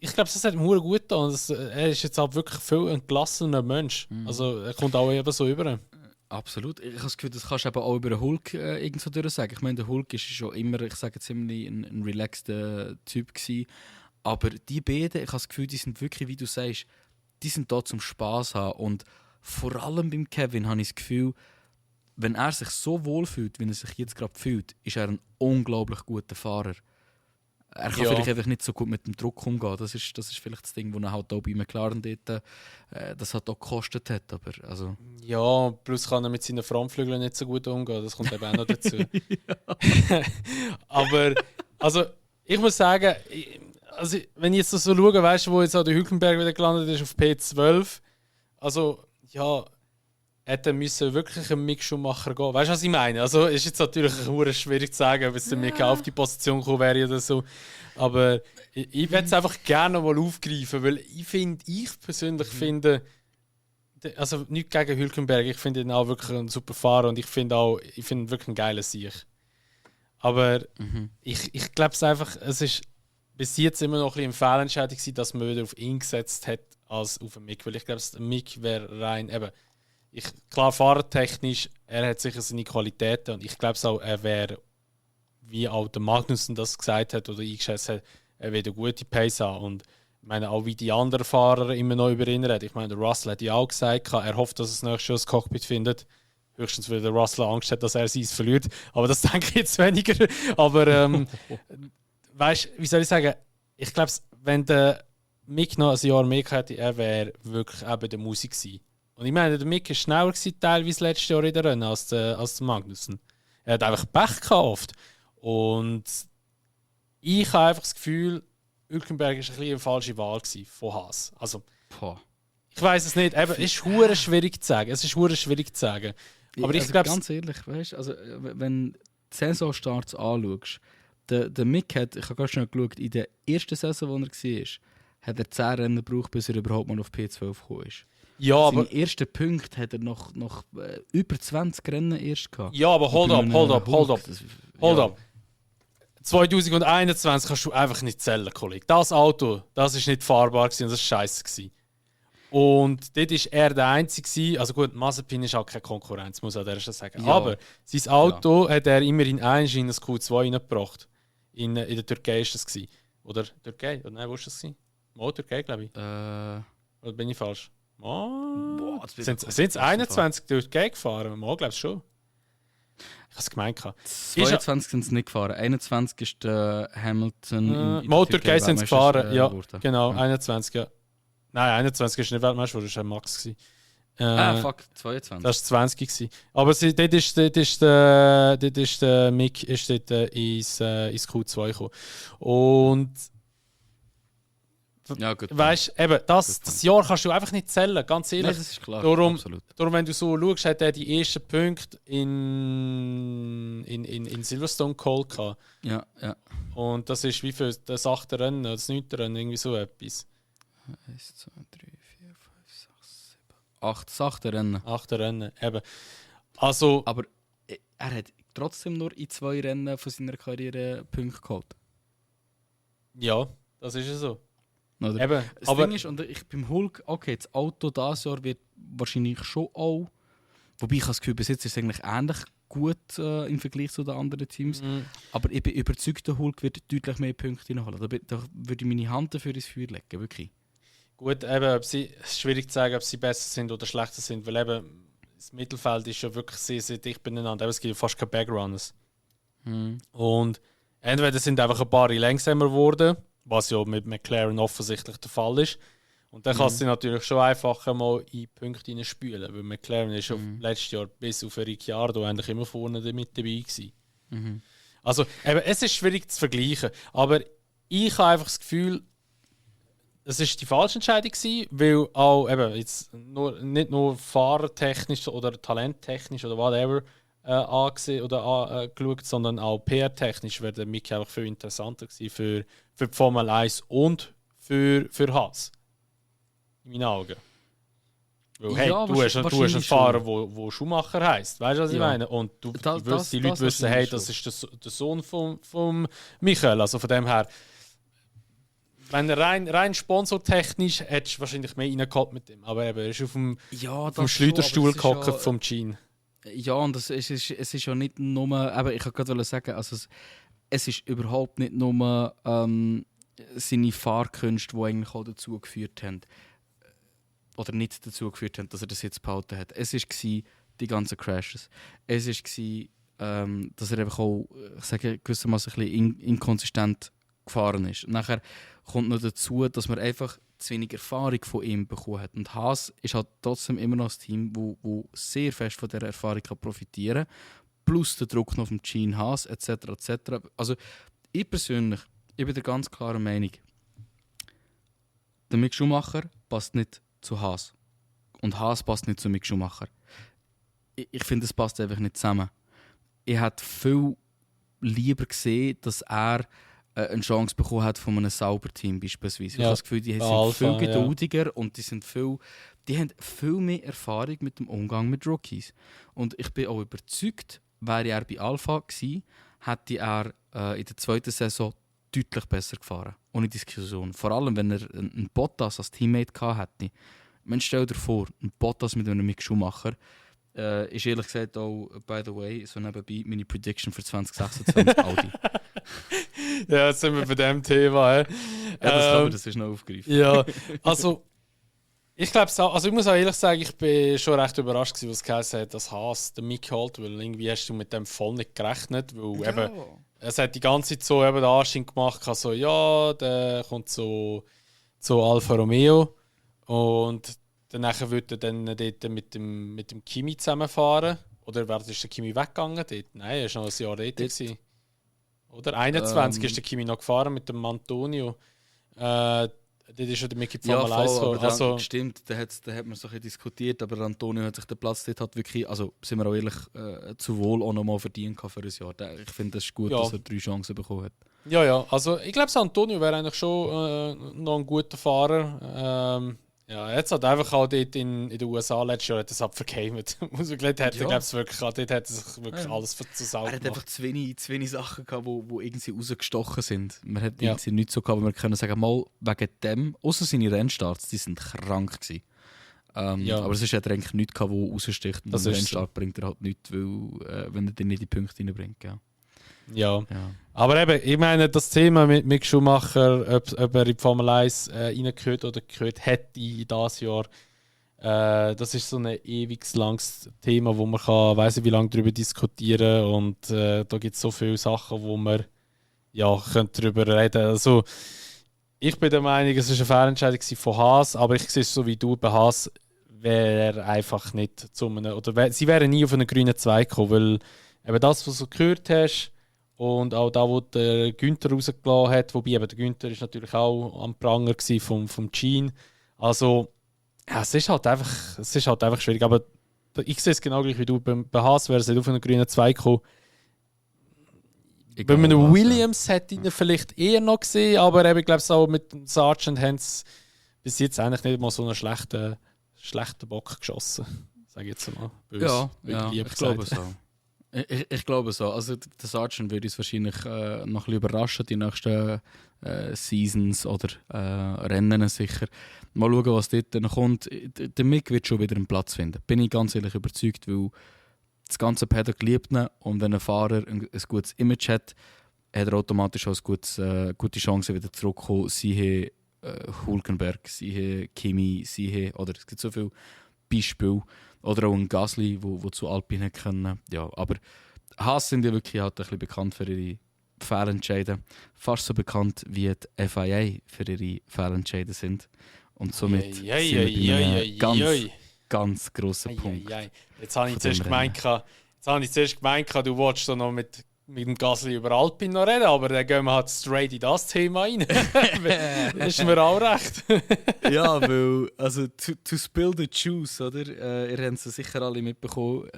ich glaube, das hat ihm sehr gut getan. Er ist jetzt halt wirklich viel ein gelassener Mensch. Also er kommt auch eben so über. Absolut. Ich habe das Gefühl, das kannst du eben auch über den Hulk irgendwo durch sagen. Ich meine, der Hulk ist schon immer, ich sage ziemlich ein relaxter Typ gewesen. Aber die beiden, ich habe das Gefühl, die sind wirklich, wie du sagst, die sind da zum Spass haben. Und vor allem beim Kevin habe ich das Gefühl, wenn er sich so wohl fühlt, wie er sich jetzt gerade fühlt, ist er ein unglaublich guter Fahrer. Er kann vielleicht einfach nicht so gut mit dem Druck umgehen. Das ist vielleicht das Ding, das er halt auch bei McLaren dort, das hat auch gekostet hat. Aber, also. Ja, plus kann er mit seinen Frontflügeln nicht so gut umgehen. Das kommt eben auch noch dazu. Aber also, ich muss sagen, also, wenn ich jetzt so schaue, weißt du, wo jetzt auch der Hülkenberg wieder gelandet ist auf P12, also ja, hätte müssen wirklich einen Mick Schumacher gehen. Weißt du, was ich meine? Also ist jetzt natürlich schwierig zu sagen, ob es der Mick auf die Position gekommen wäre oder so. Aber ich würde es einfach gerne mal aufgreifen, weil ich persönlich finde, also nicht gegen Hülkenberg, ich finde ihn auch wirklich ein super Fahrer und ich finde wirklich ein geiler Sieg. Aber ich glaube es einfach, es ist bis jetzt immer noch ein bisschen eine Fehlentscheidung gewesen, dass man wieder auf ihn gesetzt hat als auf den Mick, weil ich glaube, der Mick wäre rein, eben, klar fahrertechnisch, er hat sicher seine Qualitäten und ich glaube auch, er wäre, wie auch der Magnussen das gesagt hat oder eingeschätzt hat, er wird eine gute Pace haben und ich meine, auch wie die anderen Fahrer immer noch über ihn reden. Ich meine, der Russell hat ja auch gesagt, er hofft, dass es nächstes Jahr das Cockpit findet. Höchstens, weil der Russell Angst hat, dass er es verliert. Aber das denke ich jetzt weniger. Aber weißt du, wie soll ich sagen? Ich glaube, wenn der Mick noch ein Jahr mehr hätte, er wäre wirklich eben der Musik gewesen. Und ich meine, der Mick war schneller gewesen, teilweise letztes Jahr in der Rennen als der Magnussen. Er hat einfach Pech gehabt oft. Und ich habe einfach das Gefühl, Hülkenberg war ein bisschen eine falsche Wahl von Haas. Also, ich weiß es nicht. Es ist hure schwierig zu sagen. Aber ich glaube, ganz ehrlich, weißt, also, wenn du die Saisonstarts anschaust, der Mick hat, ich habe gerade schnell geschaut, in der ersten Saison, wo er war, hat er 10 Rennen gebraucht, bis er überhaupt mal auf P12 gekommen ist. Ja, aber seine ersten Punkte hat er noch über 20 Rennen erst gehabt. Ja, aber hold up. 2021 kannst du einfach nicht zählen, Kollege. Das Auto, das ist nicht fahrbar gewesen und das war scheisse. Und dort war er der Einzige. Also gut, Mazepin ist auch keine Konkurrenz, muss ich an der Stelle sagen. Ja. Aber sein Auto hat er immerhin in das Q2 reingebracht. In der Türkei war das. Oder Türkei? Oder nein, wo war das? Türkei, glaube ich. Oder bin ich falsch? Sind es 21 durch die Türkei gefahren? Mal, glaube ich schon. Ich habe es gemeint. 22 sind sie nicht gefahren. 21 ist der Hamilton. In Türkei sind sie gefahren. Ja, genau. 21, ja. Nein, 21 ist nicht Weltmeister, das war Max. 22. Das war 20. Aber dort ist der Mick ins Q2 gekommen. Und ja, gut. Weißt du, das Jahr kannst du einfach nicht zählen, ganz ehrlich. Nein, das ist klar. Darum, wenn du so schaust, hat er die ersten Punkte in Silverstone geholt. Ja. Und das ist wie für das 8. Rennen oder das 9. Rennen, irgendwie so etwas. 1, 2, 3, 4, 5, 6, 7, 8. Das 8. Rennen. 8. Rennen, eben. Also, aber er hat trotzdem nur in 2 Rennen von seiner Karriere Punkte geholt. Ja, das ist ja so. Oder? Eben, das Ding ist, und ich beim Hulk, okay, das Auto dieses Jahr wird wahrscheinlich schon auch, wobei ich habe das Gefühl, bis jetzt ist es eigentlich ähnlich gut im Vergleich zu den anderen Teams, aber ich bin überzeugt, der Hulk wird deutlich mehr Punkte nachholen. Da würde ich meine Hand dafür ins Feuer legen, wirklich. Gut, eben, es ist schwierig zu sagen, ob sie besser sind oder schlechter sind, weil eben das Mittelfeld ist ja wirklich sehr, sehr dicht beieinander. Eben, es gibt fast keine Backrunners. Und entweder sind einfach ein paar langsamer geworden, was ja mit McLaren offensichtlich der Fall ist. Und dann kannst du natürlich schon einfacher mal in Punkte hineinspülen, weil McLaren ist letztes Jahr bis auf Ricciardo eigentlich immer vorne mit dabei gewesen. Also eben, es ist schwierig zu vergleichen, aber ich habe einfach das Gefühl, es ist die falsche Entscheidung gewesen, weil auch eben jetzt nicht nur fahrertechnisch oder talenttechnisch oder whatever angesehen oder angeschaut, sondern auch PR-technisch wäre der Mick einfach viel interessanter gewesen für die Formel 1 und für Haas. In meinen Augen. Weil, hey, Ja, du hast einen Fahrer, der Schumacher heisst. Weißt du, was ich Ja. meine? Und die Leute wissen, wahrscheinlich hey, das ist der Sohn vom Michael. Also von dem her, wenn er rein sponsortechnisch hättest du wahrscheinlich mehr reingehabt mit dem. Aber eben, er ist auf dem Schleuderstuhl gehockt vom Gene. Ja, und es ist ja nicht nur, aber ich wollte gerade sagen, also es ist überhaupt nicht nur seine Fahrkünste, die eigentlich auch dazu geführt haben, oder nicht dazu geführt haben, dass er das jetzt behalten hat. Es war die ganzen Crashes. Es war, dass er einfach auch, ich sage gewissermaßen ein bisschen inkonsistent gefahren ist. Nachher kommt noch dazu, dass man einfach zu wenig Erfahrung von ihm bekommen hat. Und Haas ist halt trotzdem immer noch ein Team, wo sehr fest von dieser Erfahrung profitieren kann. Plus der Druck noch vom Gene Haas, etc. etc. Also ich persönlich, ich bin der ganz klaren Meinung, der Mick Schumacher passt nicht zu Haas. Und Haas passt nicht zu Mick Schumacher. ich finde, es passt einfach nicht zusammen. Ich hätte viel lieber gesehen, dass er eine Chance bekommen hat von einem Sauber-Team beispielsweise. Ich habe das Gefühl, die sind viel geduldiger und die haben viel mehr Erfahrung mit dem Umgang mit Rookies. Und ich bin auch überzeugt, wäre er bei Alpha gewesen, hätte er in der zweiten Saison deutlich besser gefahren. Ohne Diskussion. Vor allem, wenn er einen Bottas als Teammate gehabt hätte. Man stellt dir vor, ein Bottas mit einem Mick Schumacher ist ehrlich gesagt auch, by the way, so nebenbei meine Prediction für 2026 Audi. Ja, jetzt sind wir bei dem Thema. Ja, das ist noch aufgegriffen. Ja, also ich glaube, also ich muss auch ehrlich sagen, ich bin schon recht überrascht gewesen, was geheißen hat, dass Haas den Mick holt, weil irgendwie hast du mit dem voll nicht gerechnet, weil eben, es hat die ganze Zeit so eben den Anschein gemacht, so ja, der kommt zu Alfa Romeo und danach würde er dann dort mit dem Kimi zusammenfahren. Oder ist der Kimi weggegangen dort? Nein, er war noch ein Jahr dort. Oder 21 ist der Kimi noch gefahren mit dem Antonio. Dort ist ja der Mickey Formel 1 gekommen. Stimmt, da hat man so ein bisschen diskutiert, aber Antonio hat sich den Platz dort hat wirklich, also sind wir auch ehrlich, zu wohl auch nochmal verdient für ein Jahr. Ich finde es gut, dass er 3 Chancen bekommen hat. Ja, also ich glaube, Antonio wäre eigentlich schon noch ein guter Fahrer. Ja, jetzt hat einfach auch dort in den USA letztes Jahr das abverkämt. Muss man dort hat er sich wirklich alles zusammen. Er hat einfach zu wenig Sachen gehabt, wo irgendwie rausgestochen sind. Man hat irgendwie nichts so gehabt, wo man können sagen, mal wegen dem, außer seine Rennstarts, die sind krank gewesen. Aber es hat eigentlich nichts gehabt, wo raussticht. Und den Rennstart bringt er halt nichts, weil wenn er dann nicht die Punkte reinbringt. Ja. Aber eben, ich meine, das Thema mit Mick Schumacher, ob er in die Formel 1 reingehört oder gehört hätte in dieses Jahr, das ist so ein ewig langes Thema, wo man kann, weiss nicht wie lange darüber diskutieren und da gibt es so viele Sachen, wo man darüber reden könnte. Also, ich bin der Meinung, es war eine Fehlentscheidung von Haas, aber ich sehe es so wie du, bei Haas wäre er einfach nicht sie wären nie auf einen grünen Zweig gekommen, weil eben das, was du gehört hast, und auch da, wo der Günther rausgelassen hat, wobei eben der Günther ist natürlich auch am Pranger vom Gene. Also, ja, es ist halt einfach schwierig. Aber ich sehe es genau gleich wie du. Bei Haas wäre es nicht auf einen grünen Zweig gekommen. Bei einem Williams hätte ich ihn vielleicht eher noch gesehen, aber ich glaube, auch mit dem Sargent haben sie bis jetzt eigentlich nicht mal so einen schlechten Bock geschossen. Sage ich jetzt mal. Böse, ich glaube so. Ich glaube so. Also der Sargent würde uns wahrscheinlich noch ein bisschen überraschen, die nächsten Seasons oder Rennen sicher. Mal schauen, was dort noch kommt. Der Mick wird schon wieder einen Platz finden. Bin ich ganz ehrlich überzeugt, weil das ganze Paddock liebt ihn und wenn ein Fahrer ein gutes Image hat, hat er automatisch auch eine gute Chance wieder zurückzukommen. Siehe Hülkenberg, siehe Kimi, oder es gibt so viele Beispiele. Oder auch ein Gasly, wo zu Alpine können. Ja, aber Haas sind ja wirklich halt ein bisschen bekannt für ihre Fehlentscheide. Fast so bekannt wie die FIA für ihre Fehlentscheide sind. Und somit sind wir bei einem ganz grossen Punkt. Jetzt habe ich zuerst gemeint, du wolltest noch mit dem Gasly über Alpine noch reden, aber dann gehen wir halt straight in das Thema rein. Das ist mir auch recht. Ja, weil, also, to spill the juice, oder? Ihr habt es sicher alle mitbekommen,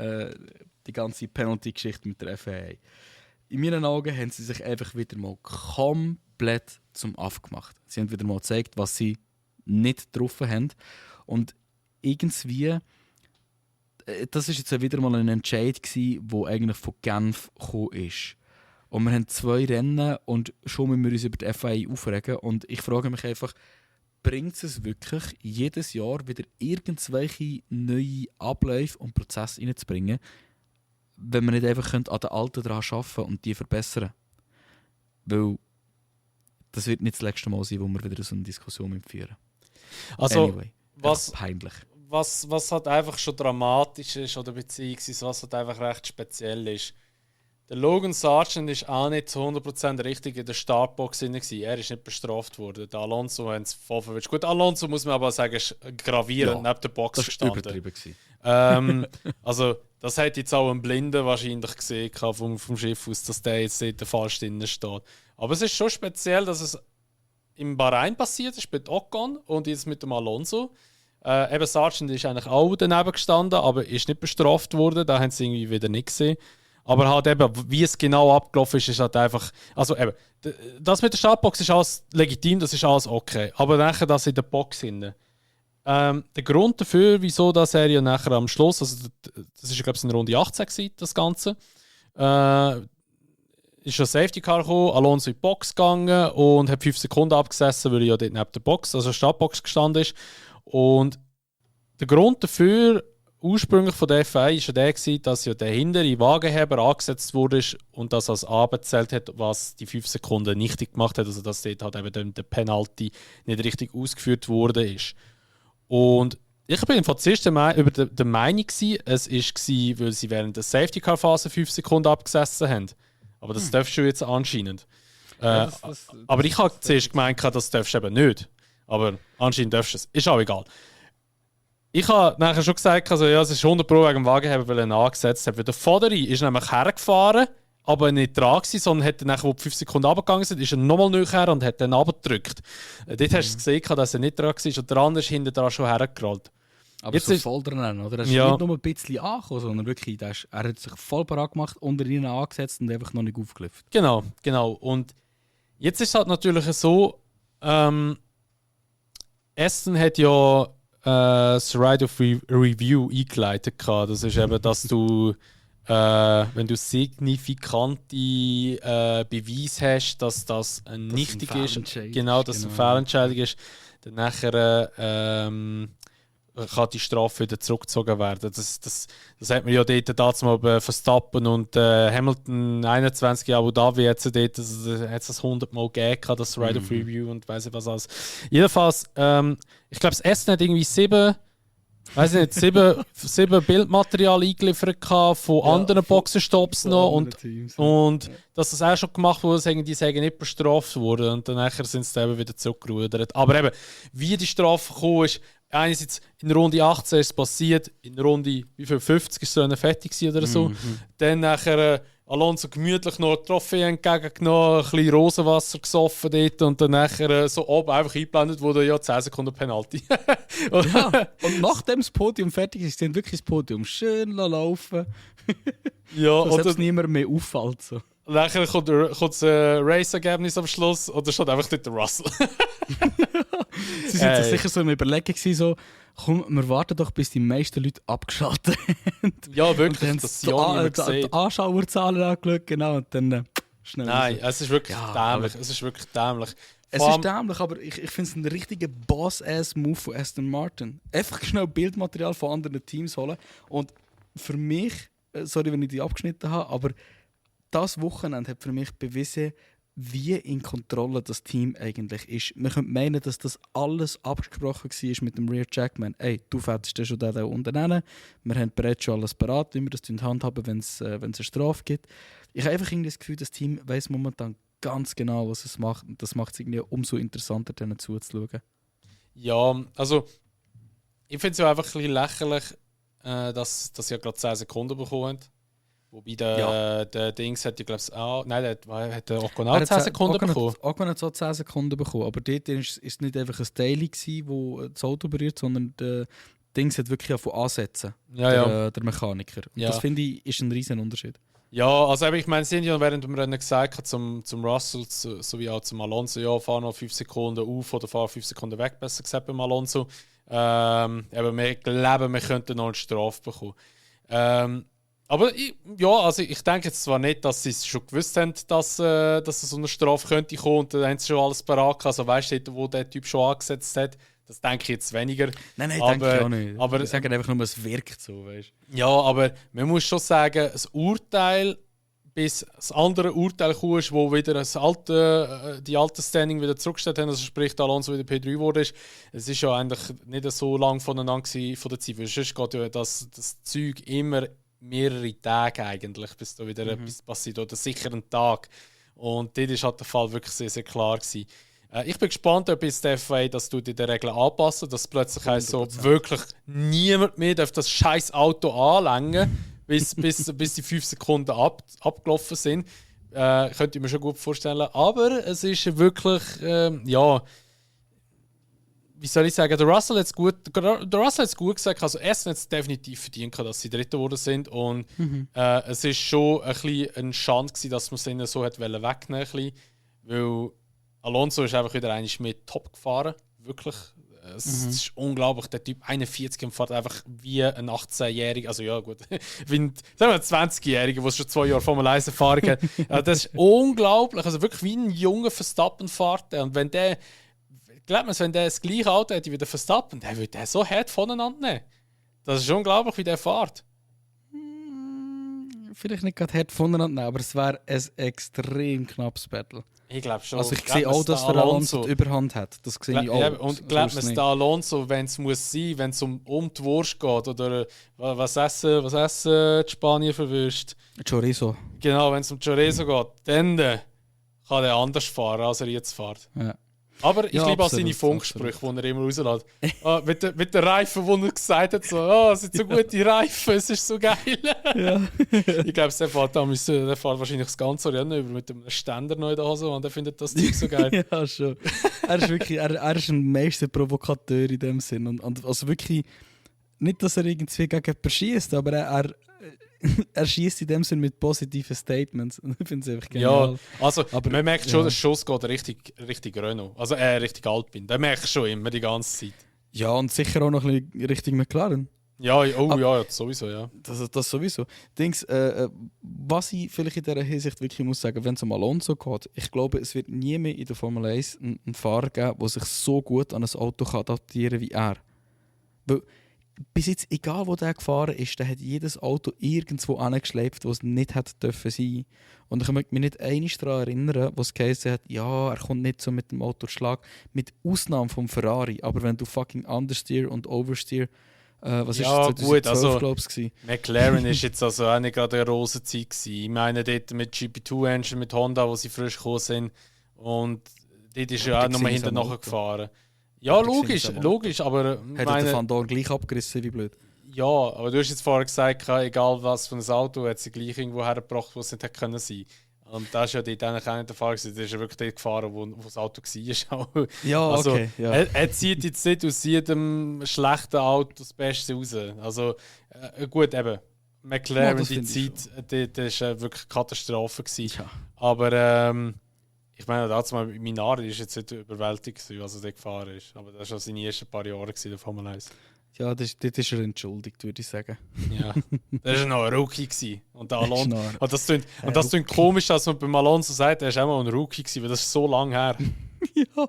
die ganze Penalty-Geschichte mit der FIA. In meinen Augen haben sie sich einfach wieder mal komplett zum Aff gemacht. Sie haben wieder mal gezeigt, was sie nicht getroffen haben. Und irgendwie, das war jetzt wieder mal ein Entscheid, der eigentlich von Genf gekommen ist. Und wir haben 2 Rennen und schon müssen wir uns über die FIA aufregen. Und ich frage mich einfach, bringt es wirklich jedes Jahr wieder irgendwelche neue Abläufe und Prozesse reinzubringen, wenn wir nicht einfach an den alten daran arbeiten und die verbessern? Weil das wird nicht das letzte Mal sein, wo wir wieder so eine Diskussion führen. Also, anyway, peinlich. Was halt einfach schon dramatisch ist oder beziehungsweise was halt einfach recht speziell ist. Der Logan Sargent ist auch nicht zu 100% richtig in der Startbox drin. Er ist nicht bestraft worden. Der Alonso haben es voll verwirrt. Gut, Alonso muss man aber sagen, ist gravierend neben der Box das gestanden. Das war übertrieben. Also, das hat jetzt auch ein Blinder wahrscheinlich gesehen vom Schiff aus, dass der jetzt dort falsch drin steht. Aber es ist schon speziell, dass es im Bahrain passiert ist, mit Ocon und jetzt mit dem Alonso. Eben Sargent ist eigentlich auch daneben gestanden, aber ist nicht bestraft worden. Da haben sie irgendwie wieder nicht gesehen. Aber halt eben, wie es genau abgelaufen ist, ist halt einfach... Also eben, das mit der Startbox ist alles legitim, das ist alles okay. Aber nachher das in der Box hinten. Der Grund dafür, wieso das er ja nachher am Schluss, also das ist glaube ich in Runde 18 gewesen, das Ganze, ist ein Safety Car gekommen, Alonso in die Box gegangen und hat 5 Sekunden abgesessen, weil er ja dort neben der Box, also der Startbox gestanden ist. Und der Grund dafür, ursprünglich von der FIA, war ja der gewesen, dass ja der hintere Wagenheber angesetzt wurde und das als Arbeit zählt hat, was die 5 Sekunden nichtig gemacht hat, also dass dort halt eben der Penalty nicht richtig ausgeführt wurde ist. Und ich bin von zuerst über der Meinung gewesen, es war, weil sie während der Safety Car Phase 5 Sekunden abgesessen haben. Aber das darfst du jetzt anscheinend. Aber ich habe zuerst gemeint, das darfst du eben nicht. Aber anscheinend darfst du es. Ist auch egal. Ich habe nachher schon gesagt, also, ja, es ist 100 Pro wegen dem Wagenheber, weil er ihn angesetzt hat. Weil der Voderi ist nämlich hergefahren, aber nicht dran gewesen, sondern hat dann, nachher, wo die 5 Sekunden runtergegangen sind, ist er nochmal näher und hat dann runtergedrückt. Dort hast du gesehen, dass er nicht dran war und der andere ist hinten dran schon hergerollt. Aber jetzt so ist voll dran, oder? Er ist ja nicht nur ein bisschen angekommen, sondern wirklich, er hat sich voll parat gemacht, unter ihnen angesetzt und einfach noch nicht aufgelöst. Genau. Und jetzt ist es halt natürlich so, Aston hat ja das Right of Review eingeleitet. Das ist eben, dass du, wenn du signifikante Beweise hast, dass das nichtig ist, genau, dass es eine Fehlentscheidung ist, dann nachher kann die Strafe wieder zurückgezogen werden. Das hat man ja dort damals mal bei Verstappen und Hamilton 21 Abu Dhabi hat es dort, hat es 100 Mal gegeben, das Right of Review und weiss ich was alles. Jedenfalls, ich glaube, das Essen hat irgendwie 7 Bildmaterial eingeliefert von anderen Boxenstopps noch und dass das auch schon gemacht wurde, die sagen nicht bestraft wurde und dann sind sie eben wieder zurückgerudert. Aber eben, wie die Strafe gekommen ist, einerseits in Runde 18 ist es passiert, in Runde 50 ist es fertig oder so. Dann nachher Alonso gemütlich noch eine Trophäe entgegengenommen, ein bisschen Rosenwasser gesoffen dort und dann nachher so oben einfach eingeblendet wurde, ja 10 Sekunden Penalty. Ja, und nachdem das Podium fertig ist, sind wirklich das Podium schön laufen. Ja, dass es niemand mehr auffällt. So. Nachher kommt das Race-Ergebnis am Schluss und da steht einfach dort der Russell. Sie sind sich sicher so eine Überlegung gewesen, so, komm, wir warten doch, bis die meisten Leute abgeschaltet haben. Ja, wirklich, das sie ja niemand gesehen. Die Anschauerzahlen angeschaut, genau, und dann schnell Nein, raus. es ist wirklich dämlich. Es ist wirklich dämlich. Es ist dämlich, aber ich finde es ein richtiger Boss-Ass-Move von Aston Martin. Einfach schnell Bildmaterial von anderen Teams holen. Und für mich, sorry, wenn ich die abgeschnitten habe, aber das Wochenende hat für mich bewiesen, wie in Kontrolle das Team eigentlich ist. Man könnte meinen, dass das alles abgesprochen war mit dem Rear Jackman. Ey, du fährst schon da unten hin. Wir haben bereits schon alles parat, wie wir das handhaben, wenn es eine Strafe gibt. Ich habe einfach irgendwie das Gefühl, das Team weiss momentan ganz genau, was es macht. Und das macht es irgendwie umso interessanter, denen zuzuschauen. Ja, also ich finde es ja einfach ein bisschen lächerlich, dass sie ja gerade 10 Sekunden bekommen. Wobei der Dings hat, ich glaube, der hat Ocon auch 10 Sekunden bekommen. Ocon hat so 10 Sekunden bekommen, aber dort war es nicht einfach ein Daily, wo das Auto berührt, sondern der Dings hat wirklich von ansetzen, der Mechaniker. Und das finde ich ist ein riesen Unterschied. Ja, also ich meine, sie haben ja während dem Rennen gesagt zum Russell sowie auch zum Alonso, ja, fahr noch 5 Sekunden auf oder fahr 5 Sekunden weg, besser gesagt beim Alonso. Aber wir glauben, wir könnten noch eine Strafe bekommen. Aber ich denke jetzt zwar nicht, dass sie es schon gewusst haben, dass so eine Strafe könnte kommen und dann haben sie schon alles parat. Also weißt du, wo der Typ schon angesetzt hat, das denke ich jetzt weniger. Nein, denke ich auch nicht. Aber ich sage einfach nur, es wirkt so, weißt du. Ja, aber man muss schon sagen, das Urteil, bis das andere Urteil kam, wo wieder die alte Standing wieder zurückgestellt haben, also sprich Alonso wieder P3 wurde, es ist ja eigentlich nicht so lang voneinander von der Zeit, weil sonst geht ja das Zeug immer mehrere Tage eigentlich, bis da wieder etwas passiert, oder sicher einen Tag. Und dort war halt der Fall wirklich sehr, sehr klar gewesen. Ich bin gespannt, ob jetzt der FIA das die Regeln anpassen, dass plötzlich so wirklich niemand mehr das scheiß Auto anlängen bis die 5 Sekunden abgelaufen sind. Könnte ich mir schon gut vorstellen. Aber es ist wirklich, wie soll ich sagen, der Russell hat es gut gesagt, also Aston hat es definitiv verdient, dass sie Dritter geworden sind und es ist schon ein bisschen eine Schande gewesen, dass man es ihnen so hat wegnehmen wollte, weil Alonso ist einfach wieder einmal mit Top gefahren, wirklich. Es ist unglaublich, der Typ 41 und fährt einfach wie ein 18-Jähriger, also ja gut, wie ein 20-Jähriger, der schon 2 Jahre Formel 1 Erfahrung hat. Also das ist unglaublich, also wirklich wie ein junger Verstappen fährt. Und wenn der, glaubt man, wenn der das gleiche Auto hätte wie der Verstappen, der würde den so hart voneinander nehmen. Das ist unglaublich, wie der fährt. Vielleicht nicht gerade hart voneinander, aber es wäre ein extrem knappes Battle. Ich glaube schon. Also ich sehe auch, dass der Alonso die Überhand hat. Das sehe ich auch. Ja, und glaubt man, der Alonso, wenn es muss sein, wenn es um die Wurst geht oder was essen die Spanier verwünscht. Chorizo. Genau, wenn es um Chorizo geht, dann kann er anders fahren, als er jetzt fährt. Ja. Aber ich liebe auch seine Funksprüche, die er immer rauslässt. Mit den Reifen, wo er gesagt hat, so, es sind so gute Reifen, es ist so geil. Ja. Ich glaube, der fährt wahrscheinlich das ganze Rennen über mit einem Ständer noch in der Hose und er findet das Ding so geil. Ja, schon. Er ist wirklich er ist ein Meisterprovokateur in dem Sinn. Und also wirklich, nicht, dass er irgendwie gegen jemanden schießt, aber er schießt in dem Sinn mit positiven Statements. Ich finde es einfach genial. Ja, also aber, man merkt schon, ja. Der Schuss geht richtig Renault. Also richtig Alpine. Den merkst du schon immer die ganze Zeit. Ja, und sicher auch noch ein bisschen Richtung McLaren. Ja, ja, sowieso, ja. Das sowieso. Dings, was ich vielleicht in dieser Hinsicht wirklich muss sagen, wenn es um Alonso geht, ich glaube, es wird nie mehr in der Formel 1 einen Fahrer geben, der sich so gut an ein Auto adaptieren kann wie er. Weil bis jetzt, egal wo der gefahren ist, der hat jedes Auto irgendwo angeschleppt, wo es nicht hätte dürfen sein. Und ich möchte mich nicht einmal daran erinnern, wo es geheißen hat, ja, er kommt nicht so mit dem Autoschlag, mit Ausnahme vom Ferrari. Aber wenn du fucking Understeer und Oversteer, was ja, ist das, gut, also glaub's gewesen? McLaren ist jetzt also auch nicht gerade eine Rosenzeit gewesen. Ich meine, dort mit GP2-Engine, mit Honda, wo sie frisch gekommen sind. Und dort ist ja auch nochmal hinten nachher gefahren. Ja, logisch, aber hat der Van Dorn gleich abgerissen, wie blöd. Ja, aber du hast jetzt vorher gesagt, egal was für ein Auto, hat sie gleich irgendwo hergebracht, wo es nicht hätte können sein. Und das ist ja dort eigentlich auch nicht der Fall gewesen. Das ist ja wirklich dort gefahren, wo das Auto war. Ja, also, okay. Ja. Er zieht jetzt nicht aus jedem schlechten Auto das Beste raus. Also gut, eben, McLaren, ja, die Zeit, das war wirklich eine Katastrophe gewesen. Ja. Aber ich meine, damals Minardi ist jetzt nicht überwältigt, als er gefahren ist. Aber das war schon seine ersten paar Jahre in der Formel 1. Ja, dort ist er entschuldigt, würde ich sagen. Ja, das war noch ein Rookie gewesen. Und das klingt komisch, dass man beim Alonso sagt, er war auch mal ein Rookie gewesen, weil das ist so lange her. Ja,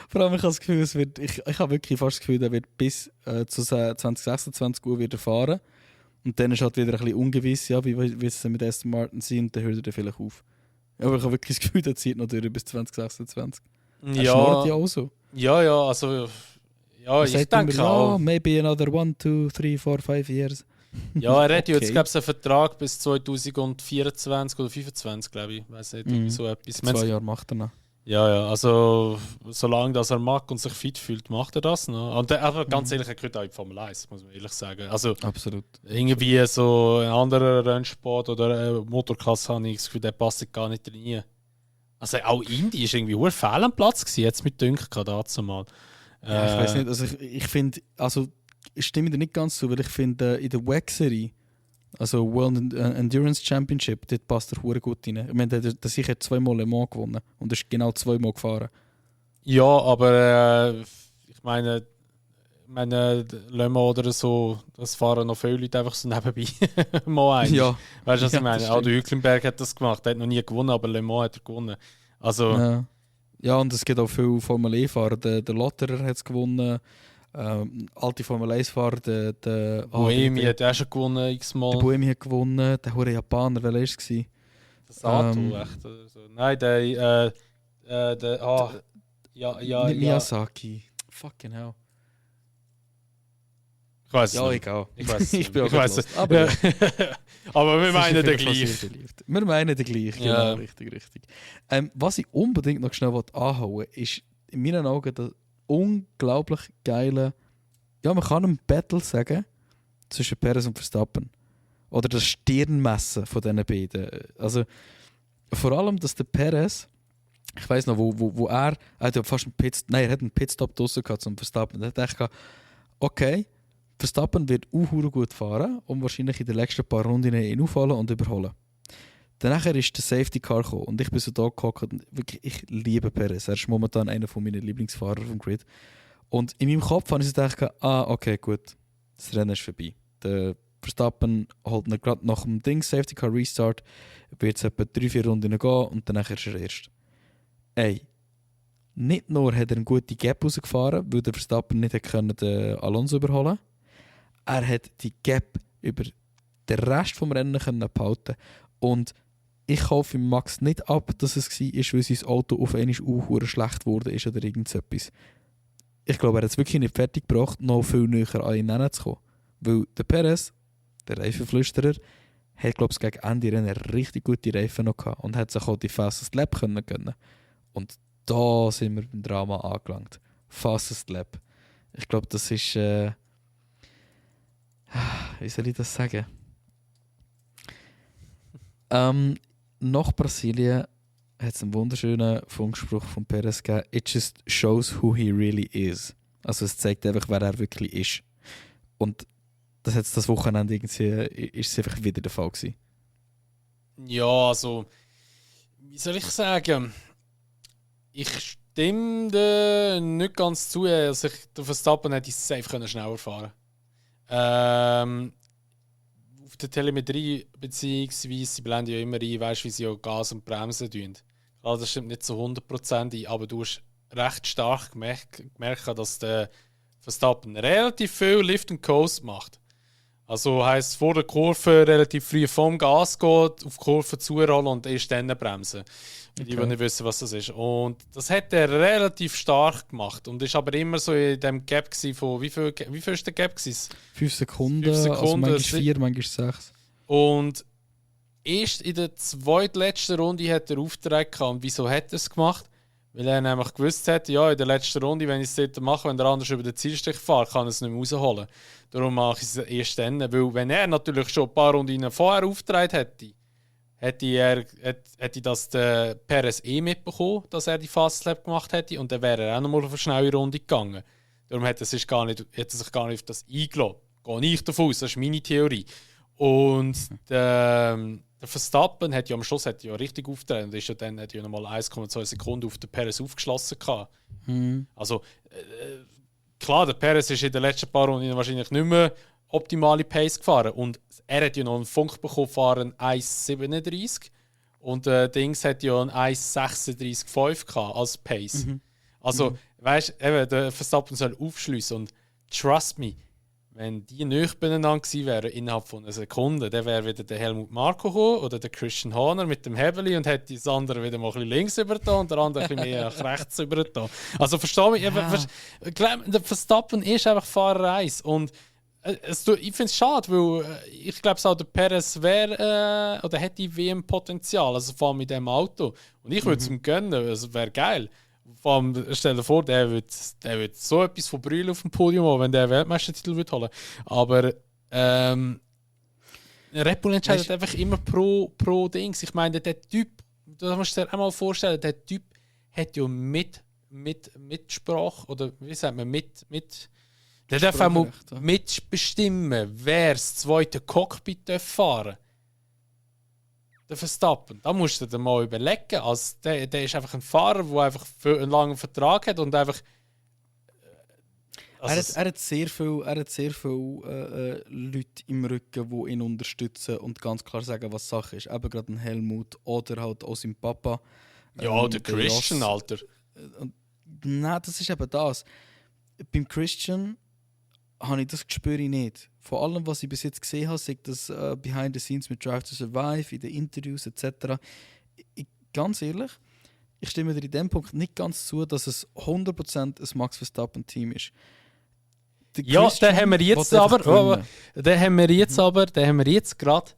vor allem ich habe das Gefühl, ich habe wirklich fast das Gefühl, er wird bis zu 2026 gut wieder fahren. Und dann ist halt wieder ein bisschen ungewiss, ja, wie es mit Aston Martin sein und dann hört er vielleicht auf. Aber ich habe wirklich das Gefühl, der zieht noch durch bis 2026. Er schnurrt ja auch so. Ja, also... Ja, ich denke immer, auch. Maybe another 1, 2, 3, 4, 5 years. Ja, er hat jetzt, glaube ich, einen Vertrag bis 2024 oder 2025, glaube ich. Ich weiß nicht, so etwas. 2 Jahre macht er noch. Ja, also solange das er mag und sich fit fühlt, macht er das noch. Und aber ganz ehrlich, er gehört auch in die Formel 1, muss man ehrlich sagen. Also, absolut. Irgendwie so ein anderer Rennsport oder Motorklasse habe ich das Gefühl, der passt gar nicht rein. Also auch Indy war irgendwie ein fehl am Platz gewesen, jetzt mit Dünk dazu mal. Ja, ich weiß nicht, also ich finde, also ich stimme dir nicht ganz zu, weil ich finde in der WEC-Serie, also World Endurance Championship, dort passt er hure gut rein. Ich meine, der sicher hat 2-mal Le Mans gewonnen und ist genau 2-mal gefahren. Ja, aber ich meine Le Mans oder so, das fahren noch viele Leute einfach so nebenbei mal ein. Ja. Weißt du, was ich meine? Auch der Hülkenberg hat das gemacht, er hat noch nie gewonnen, aber Le Mans hat er gewonnen. Also... Ja, und es gibt auch viele Formel E-Fahrer. Der Lotterer hat es gewonnen. Alte Formel 1-Fahrer, der Buemi hat auch schon gewonnen, x-mal. Der Buemi hat gewonnen. Der hure Japaner, wer war es? Der Sato, echt? Oder so. Nein, nicht Miyazaki. Fucking hell. Ich weiß es ja, nicht. Egal. Ich weiß es. Aber, aber wir meinen den gleich. Wir meinen den gleich, ja. Genau, richtig. Was ich unbedingt noch schnell anhauen will, ist in meinen Augen der unglaublich geile, ja, man kann ein Battle sagen, zwischen Perez und Verstappen. Oder das Stirnmessen von diesen beiden. Also vor allem, dass der Perez ich weiss noch, wo er hat ja fast er hat einen Pitstop draussen gehabt zum Verstappen. Da dachte ich, okay, Verstappen wird gut fahren und wahrscheinlich in den letzten paar Runden ihn auffallen und überholen. Danach ist der Safety Car gekommen und ich bin so da gehockt und wirklich, ich liebe Perez. Er ist momentan einer meiner Lieblingsfahrer vom Grid. Und in meinem Kopf habe ich so gedacht, okay, gut, das Rennen ist vorbei. Der Verstappen holt ihn gerade nach dem Safety Car Restart, wird es etwa 3-4 Runden gehen und danach ist er erst. Nicht nur hat er eine gute Gap rausgefahren, weil der Verstappen nicht den Alonso überholen konnte, er hat die Gap über den Rest des Rennens behalten. Und ich kaufe Max nicht ab, dass es war, weil sein Auto auf einmal schlecht wurde oder irgendetwas. Ich glaube, er hat es wirklich nicht fertig gebracht, noch viel näher an ihn hinzukommen. Weil der Perez, der Reifenflüsterer, hat, glaube ich, gegen Ende Rennen richtig gute Reifen noch gehabt und hat sich auch die Fastest Lap gönnen. Und da sind wir beim Drama angelangt. Fastest Lap. Ich glaube, das ist... wie soll ich das sagen? Nach Brasilien hat es einen wunderschönen Funkspruch von Perez gegeben. It just shows who he really is. Also es zeigt einfach, wer er wirklich ist. Und das Wochenende irgendwie ist es einfach wieder der Fall gewesen. Ja, also, wie soll ich sagen? Ich stimme nicht ganz zu. Also der Verstappen hätte safe schneller fahren können. Auf der Telemetrie, beziehungsweise sie blenden ja immer ein, weißt, wie sie auch Gas und Bremsen tun. Klar, das stimmt nicht zu 100% ein, aber du hast recht stark gemerkt, dass der Verstappen relativ viel Lift and Coast macht. Also heisst, vor der Kurve relativ früh vom Gas geht, auf die Kurve zurollen und erst dann bremsen. Für die, die nicht wissen, was das ist. Und das hat er relativ stark gemacht. Und ist aber immer so in dem Gap von, wie viel ist der Gap gewesen? 5 Sekunden, also manchmal 4, manchmal 6. Und erst in der zweitletzten Runde hat er Auftrag gehabt. Und wieso hat er es gemacht? Weil er nämlich gewusst hat, ja, in der letzten Runde, wenn ich es dort mache, wenn der andere über den Zielstrich fährt, kann er es nicht mehr rausholen. Darum mache ich es erst dann. Weil wenn er natürlich schon ein paar Runden vorher aufgetragen hätte das der Perez mitbekommen, dass er die Fastlap gemacht hätte und dann wäre er auch noch mal auf eine schnelle Runde gegangen. Darum hat er sich gar nicht auf das eingelassen. Gehe ich davon aus, das ist meine Theorie. Und der Verstappen hat ja am Schluss richtig aufgetreten und ist ja dann hat ja noch mal 1,2 Sekunden auf den Perez aufgeschlossen gehabt. Also klar, der Perez ist in den letzten paar Runden wahrscheinlich nicht mehr optimale Pace gefahren und er hat ja noch einen Funk bekommen, fahren 1,37 und Dings hat ja einen 1,36,5 als Pace. Also, weißt du, der Verstappen soll aufschliessen und trust me, wenn die nicht beieinander gewesen wären innerhalb von einer Sekunde, dann wäre wieder der Helmut Marko gekommen oder der Christian Horner mit dem Hebeli und hätte das andere wieder mal ein bisschen links übergetan und der andere ein bisschen mehr nach rechts übergetan. Also verstehe mich, der Verstappen ist einfach Fahrer 1 und ich finde es schade, weil ich glaube, auch der Perez wäre oder hätte WM-Potenzial, also vor allem mit dem Auto. Und ich würde es ihm gönnen, also wäre geil. Vor allem, stell dir vor, der wird so etwas von Brühl auf dem Podium haben, wenn der Weltmeistertitel wird holen. Aber Red Bull entscheidet einfach immer pro Dings. Ich meine, der Typ, das musst du dir einmal vorstellen, der Typ hat ja Mitsprache oder wie sagt man, der darf auch mal mitbestimmen, wer das zweite Cockpit fahren darf. Der Verstappen. Da musst du dir mal überlegen. Also der ist einfach ein Fahrer, der einfach einen langen Vertrag hat und einfach. Also er hat sehr viele Leute im Rücken, die ihn unterstützen und ganz klar sagen, was Sache ist. Eben gerade ein Helmut oder halt auch sein Papa. Ja, der Christian, Ross. Alter. Nein, das ist eben das. Beim Christian habe ich das Gespür nicht. Vor allem, was ich bis jetzt gesehen habe, sagt das Behind the Scenes mit Drive to Survive, in den Interviews etc. Ganz ehrlich, ich stimme dir in dem Punkt nicht ganz zu, dass es 100% ein Max Verstappen-Team ist. Ja, den haben wir jetzt gerade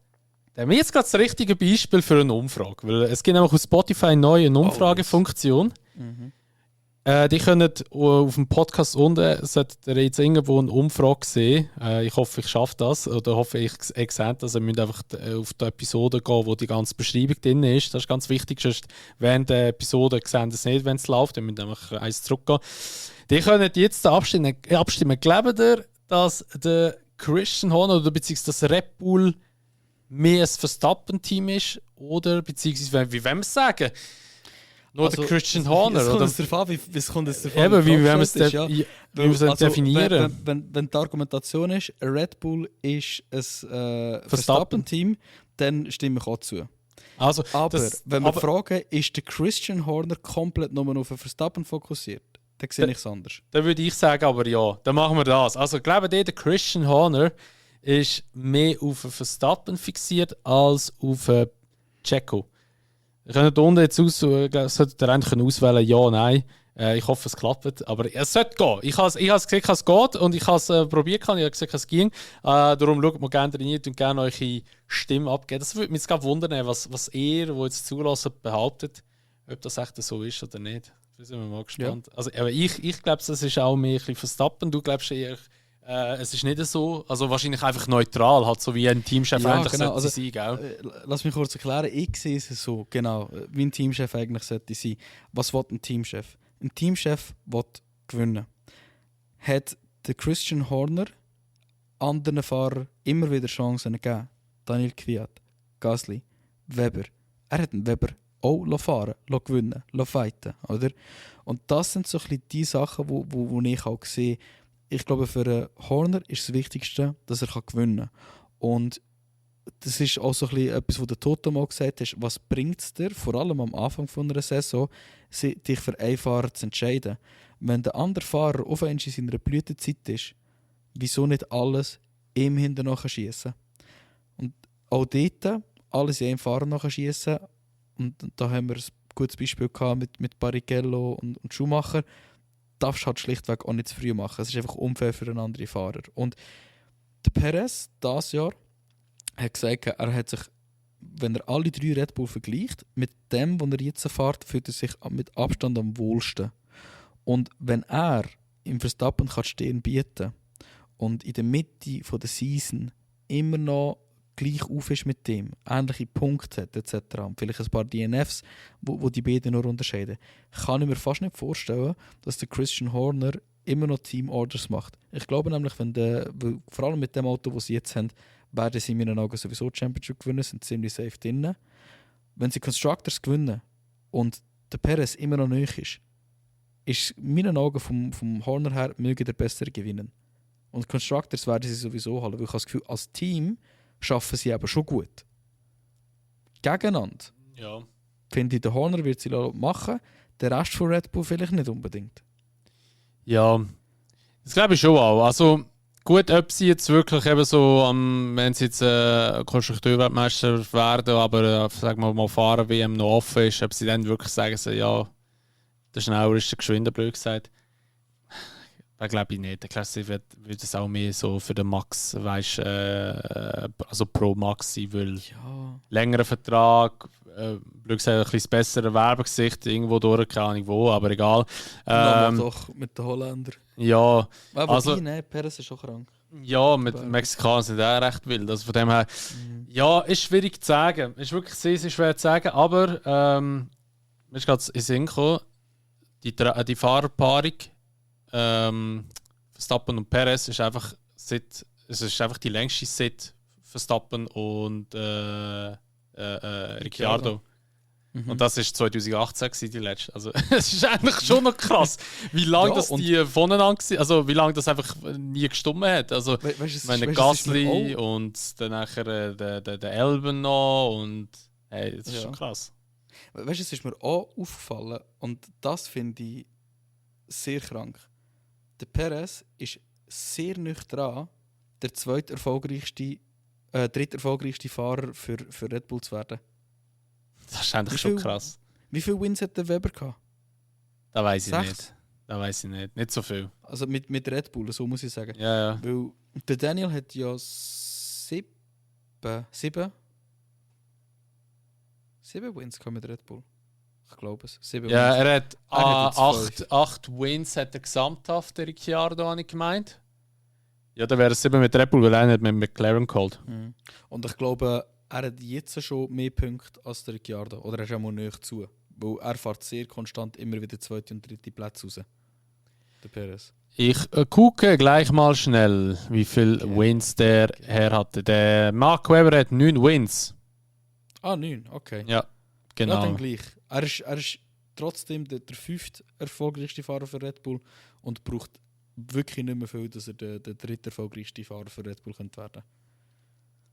das richtige Beispiel für eine Umfrage. Weil es gibt nämlich auf Spotify eine neue Umfragefunktion. Die können auf dem Podcast unten, solltet ihr jetzt irgendwo eine Umfrage sehen. Ich hoffe, ich schaffe das. Oder hoffe, ihr seht das. Ihr müsst einfach auf die Episode gehen, wo die ganze Beschreibung drin ist. Das ist ganz wichtig. Sonst während der Episode sehen es nicht, wenn es läuft. Ihr müsst einfach eins zurückgehen. Die können jetzt abstimmen. Glaubt ihr, dass der Christian Horner oder beziehungsweise das Red Bull mehr ein Verstappen-Team ist? Oder beziehungsweise, wie wollen wir es sagen? Nur der Christian Horner, oder? Wie kommt es davon? Eben, wie wollen wir es definieren? Wenn die Argumentation ist, Red Bull ist ein Verstappen-Team, dann stimme ich auch zu. Also, aber wenn wir fragen, ist der Christian Horner komplett nur auf Verstappen fokussiert, dann sehe ich es anders. Dann würde ich sagen, aber ja, dann machen wir das. Also, glaube ich, der Christian Horner ist mehr auf Verstappen fixiert als auf Checo. Ihr könnt unten jetzt solltet ihr eigentlich auswählen, ja, nein. Ich hoffe, es klappt. Aber es sollte gehen. Ich habe gesehen, dass es geht und ich habe es probiert. Ich habe gesehen, dass es ging. Darum schaut mal gerne rein und gerne eure Stimme abgeben. Das würde mich jetzt wundern, was ihr, die jetzt zulassen, behauptet. Ob das echt so ist oder nicht. Da sind wir mal gespannt. Ja. Also, aber ich glaube, es ist auch mehr ein bisschen Verstappen. Du glaubst eher, es ist nicht so. Also wahrscheinlich einfach neutral, halt so wie ein Teamchef eigentlich genau, sollte sein, gell? Lass mich kurz erklären. Ich sehe es so, genau, wie ein Teamchef eigentlich sollte sein. Was will ein Teamchef? Ein Teamchef will gewinnen. Hat der Christian Horner anderen Fahrern immer wieder Chancen gegeben? Daniel Kvyat, Gasly, Weber. Er hat den Weber auch fahren, gewinnen, fighten, oder? Und das sind so ein bisschen die Sachen, wo ich auch sehe. Ich glaube, für einen Horner ist das Wichtigste, dass er gewinnen kann. Und das ist auch so ein bisschen etwas, was der Toto mal gesagt hat. Was bringt es dir, vor allem am Anfang von einer Saison, dich für einen Fahrer zu entscheiden? Wenn der andere Fahrer auf einmal in seiner Blütezeit ist, wieso nicht alles ihm hinterher schießen? Und auch dort alles in einem Fahrer nachschießen. Und da haben wir ein gutes Beispiel gehabt mit Barrichello und Schumacher. Darfst du halt schlichtweg auch nicht zu früh machen. Es ist einfach unfair für einen anderen Fahrer. Und der Perez dieses Jahr hat gesagt, er hat sich, wenn er alle 3 Red Bull vergleicht, mit dem, was er jetzt fährt, fühlt er sich mit Abstand am wohlsten. Und wenn er im Verstappen kann Stirn bieten und in der Mitte der Season immer noch gleich auf ist mit dem, ähnliche Punkte hat etc. und vielleicht ein paar DNFs, wo die beiden nur unterscheiden, kann ich mir fast nicht vorstellen, dass der Christian Horner immer noch Team Orders macht. Ich glaube nämlich, vor allem mit dem Auto, das sie jetzt haben, werden sie in meinen Augen sowieso die Championship gewinnen, sind ziemlich safe drin. Wenn sie Constructors gewinnen und der Perez immer noch neu ist in meinen Augen vom Horner her möge der Bessere gewinnen. Und Constructors werden sie sowieso haben, weil ich habe das Gefühl, als Team schaffen sie aber schon gut. Gegeneinander. Ja. Finde ich, der Horner wird sie machen, der Rest von Red Bull vielleicht nicht unbedingt. Ja, das glaube ich schon auch. Also gut, ob sie jetzt wirklich eben so, wenn sie jetzt Konstrukteurweltmeister werden, aber sagen wir mal Fahren-WM noch offen ist, ob sie dann wirklich sagen, so, ja, der Schneller ist der Geschwinder, blöd gesagt. Das glaube ich nicht. Ich glaube, sie wird es auch mehr so für den Max, weißt, also pro Max sein, weil längerer Vertrag, blöd gesagt, ein bisschen besseres Werbegesicht, irgendwo durch, keine Ahnung wo, aber egal. Doch, mit den Holländern. Ja. Aber also, Perez ist schon krank. Ja, mit Mexikanern sind auch recht wild. Also von dem her, ja, ist schwierig zu sagen. Ist wirklich sehr, sehr schwer zu sagen, aber mir ist gerade in den Sinn gekommen, die Fahrerpaarung Verstappen und Perez ist einfach die längste seit Verstappen und Ricciardo. Und das war 2018 die letzte. Also es ist eigentlich schon noch krass, wie lange die voneinander waren, also wie lange das einfach nie gestummen hat. Also meine Gasly und dann nachher der Albon noch und hey, das ist schon krass. Weißt du, es ist mir auch aufgefallen und das finde ich sehr krank. Der Perez ist sehr nüchtern, der dritterfolgreichste Fahrer für Red Bull zu werden. Das ist eigentlich schon krass. Wie viele Wins hat der Weber gehabt? Das weiß ich nicht. Nicht so viel. Also mit Red Bull, so muss ich sagen. Ja. Weil der Daniel hat ja 7 Wins mit Red Bull. Ich glaube es. 7 Ja, Wins. er hat jetzt 8 Wins hat er gesamthaft, der Ricciardo, habe ich gemeint. Ja, dann wäre es 7 mit Red Bull, weil er nicht mit McLaren geholt. Mhm. Und ich glaube, er hat jetzt schon mehr Punkte als der Ricciardo. Oder er ist auch mal näher zu. Weil er fährt sehr konstant immer wieder 2. und 3. Plätze raus. Der Perez. Ich gucke gleich mal schnell, wie viele Okay. Wins der Herr hatte. Der Mark Webber hat 9 Wins. 9, okay. Ja, Ja, genau. dann gleich. Er ist trotzdem der 5. erfolgreichste Fahrer für Red Bull und braucht wirklich nicht mehr viel, dass er der 3. erfolgreichste Fahrer für Red Bull könnte werden.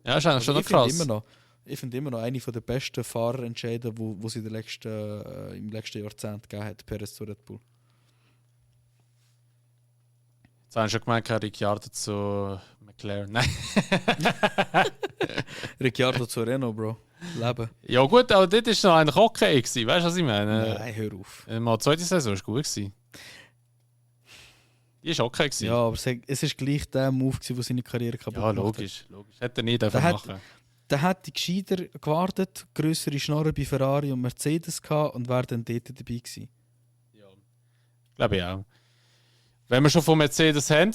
Ja, ist eigentlich schon noch ich finde krass. Ich finde immer noch eine der besten Fahrerentscheide, wo sie im letzten Jahrzehnt gegeben hat, Perez zu Red Bull. Jetzt haben wir schon gemeint, Ricciardo zu McLaren. Nein. Ricciardo zu Renault, Bro. Leben. Ja gut, aber dort war noch eigentlich okay gewesen. Weißt du, was ich meine? Nein, hör auf. Mal die zweite Saison war gut gewesen. Die war okay gewesen. Ja, aber es ist gleich der Move, der seine Karriere kaputt Ja, gemacht hat. logisch. Hätte er nicht einfach Der machen. Der hätte gescheiter gewartet, grössere Schnorren bei Ferrari und Mercedes gehabt und wäre dann dort dabei gewesen. Ja. Glaube ich auch. Wenn wir schon von Mercedes haben,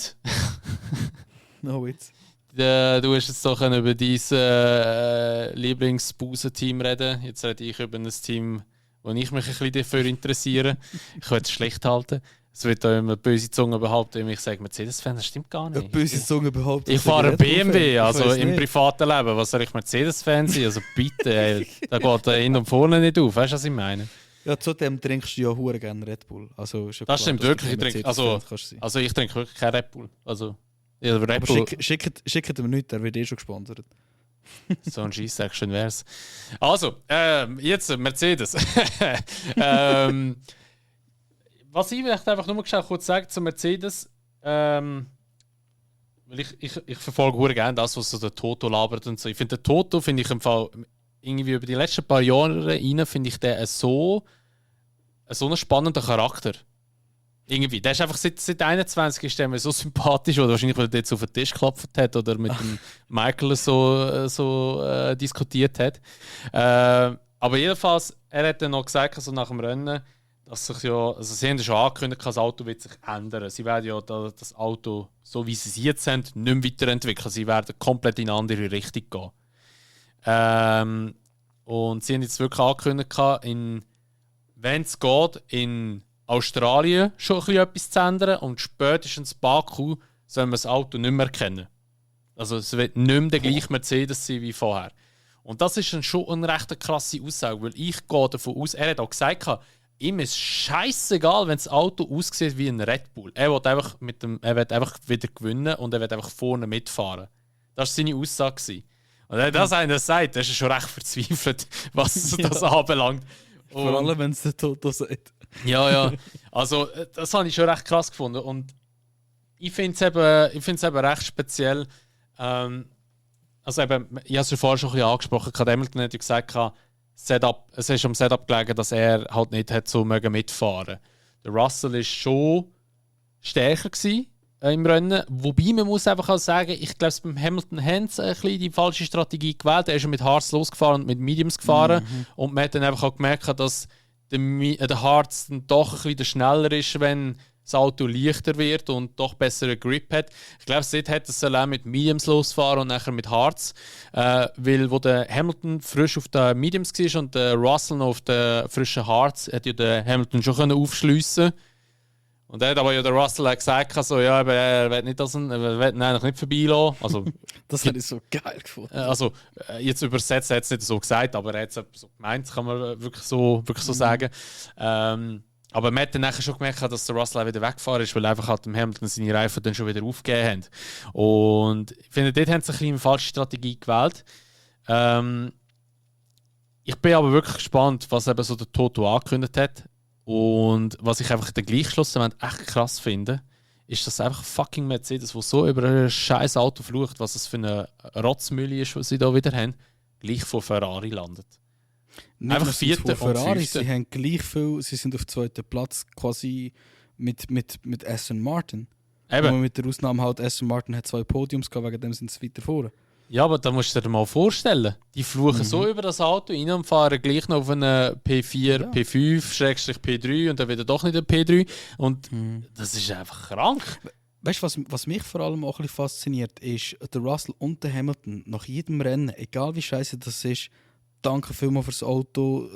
No witz. du hast jetzt doch über dein Lieblingsbusen-Team reden. Jetzt rede ich über ein Team, wo ich mich ein bisschen dafür interessiere. Ich will es schlecht halten. Es wird auch immer böse Zungen behaupten, wenn ich sage Mercedes-Fan, das stimmt gar nicht. Böse Zunge behauptet. Ich fahre BMW, also im Privat. privaten Leben. Was soll ich Mercedes-Fan sein? Also bitte, ey, da geht der hin und vorne nicht auf. Weißt du, was ich meine? Ja, zudem trinkst du ja hure gerne Red Bull. Also, ist ja Das klar, stimmt dass du wirklich. kein Ich trinke, Mercedes-Fan kannst sein. also ich trinke wirklich kein Red Bull. Also, ja, Red Aber Bull, schickt ihm nichts, der wird schon gesponsert. so ein Scheisssack, schön wär's. Also, jetzt Mercedes. Was ich vielleicht einfach nur kurz sagen zu Mercedes, weil ich verfolge hure gerne das, was so der Toto labert und so. Ich finde, der Toto finde ich im Fall irgendwie über die letzten paar Jahre rein, finde ich den so einen spannenden Charakter. Irgendwie. Der ist einfach seit 21 ist der mir so sympathisch, oder wahrscheinlich, weil er jetzt auf den Tisch geklopft hat oder mit dem Michael so diskutiert hat. Aber jedenfalls, er hat dann noch gesagt, also nach dem Rennen, dass sich ja, also sie haben ja schon angekündigt, das Auto wird sich ändern. Sie werden ja das Auto, so wie sie es jetzt haben, nicht mehr weiterentwickeln. Sie werden komplett in eine andere Richtung gehen. Und sie haben jetzt wirklich angekündigt, wenn es geht, in Australien schon ein bisschen etwas zu ändern und spätestens Baku soll man das Auto nicht mehr erkennen. Also es wird nicht mehr der gleiche Mercedes sein wie vorher. Und das ist dann schon eine recht krasse Aussage, weil ich gehe davon aus, er hat auch gesagt, ihm ist scheißegal, wenn das Auto aussieht wie ein Red Bull. Er will einfach, wieder gewinnen und er will einfach vorne mitfahren. Das war seine Aussage gewesen. Und wenn das einer sagt, das ist schon recht verzweifelt, was das anbelangt. Vor allem, wenn es der Toto sagt. Ja. Also, das habe ich schon recht krass gefunden. Und ich finde es eben recht speziell. Also eben, ich habe es ja vorher schon ein bisschen angesprochen, Hamilton hat ja gesagt, es ist am Setup gelegen, dass er halt nicht hat so mitfahren. Der Russell war schon stärker gewesen, im Rennen. Wobei man muss einfach auch sagen, ich glaube, beim Hamilton haben sie ein bisschen die falsche Strategie gewählt. Er ist schon mit Harz losgefahren und mit Mediums gefahren. Und man hat dann einfach auch gemerkt, dass der Harz dann doch ein bisschen schneller ist, wenn das Auto leichter wird und doch besseren Grip hat. Ich glaube, dort hätte es auch mit Mediums losfahren und nachher mit Harz. Weil wo der Hamilton frisch auf den Mediums war und der Russell noch auf den frischen Harz, hätte ja der Hamilton schon aufschliessen können. Und dann hat aber ja der Russell auch gesagt, also, ja, er will eigentlich nicht vorbeilassen. Also, Das habe ich so geil gefunden. also jetzt übersetzt, er hat es nicht so gesagt, aber er hat es so gemeint, kann man wirklich so sagen. Aber man hat dann nachher schon gemerkt, dass der Russell auch wieder weggefahren ist, weil einfach halt dem Hamilton seine Reifen dann schon wieder aufgegeben haben. Und ich finde, dort haben sie ein bisschen eine falsche Strategie gewählt. Ich bin aber wirklich gespannt, was eben so der Toto angekündigt hat. Und was ich einfach den Gleichschluss echt krass finde, ist, dass einfach fucking Mercedes, der so über ein scheiß Auto flucht, was es für eine Rotzmühle ist, was sie da wieder haben, gleich vor Ferrari landet. Einfach Vierter und Ferrari, Fünfter. sie haben gleich viel, sie sind auf 2. Platz quasi mit Aston Martin. Eben. Nur mit der Ausnahme halt, Aston Martin hat 2 Podiums gehabt, wegen dem sind sie weiter vorne. Ja, aber da musst du dir mal vorstellen. Die fluchen so über das Auto rein und fahren gleich noch auf einen P4, Ja. P5, P3 und dann wieder doch nicht ein P3. Und das ist einfach krank. Weißt du, was mich vor allem auch ein bisschen fasziniert, ist der Russell und der Hamilton nach jedem Rennen, egal wie scheiße das ist, danke vielmals fürs Auto,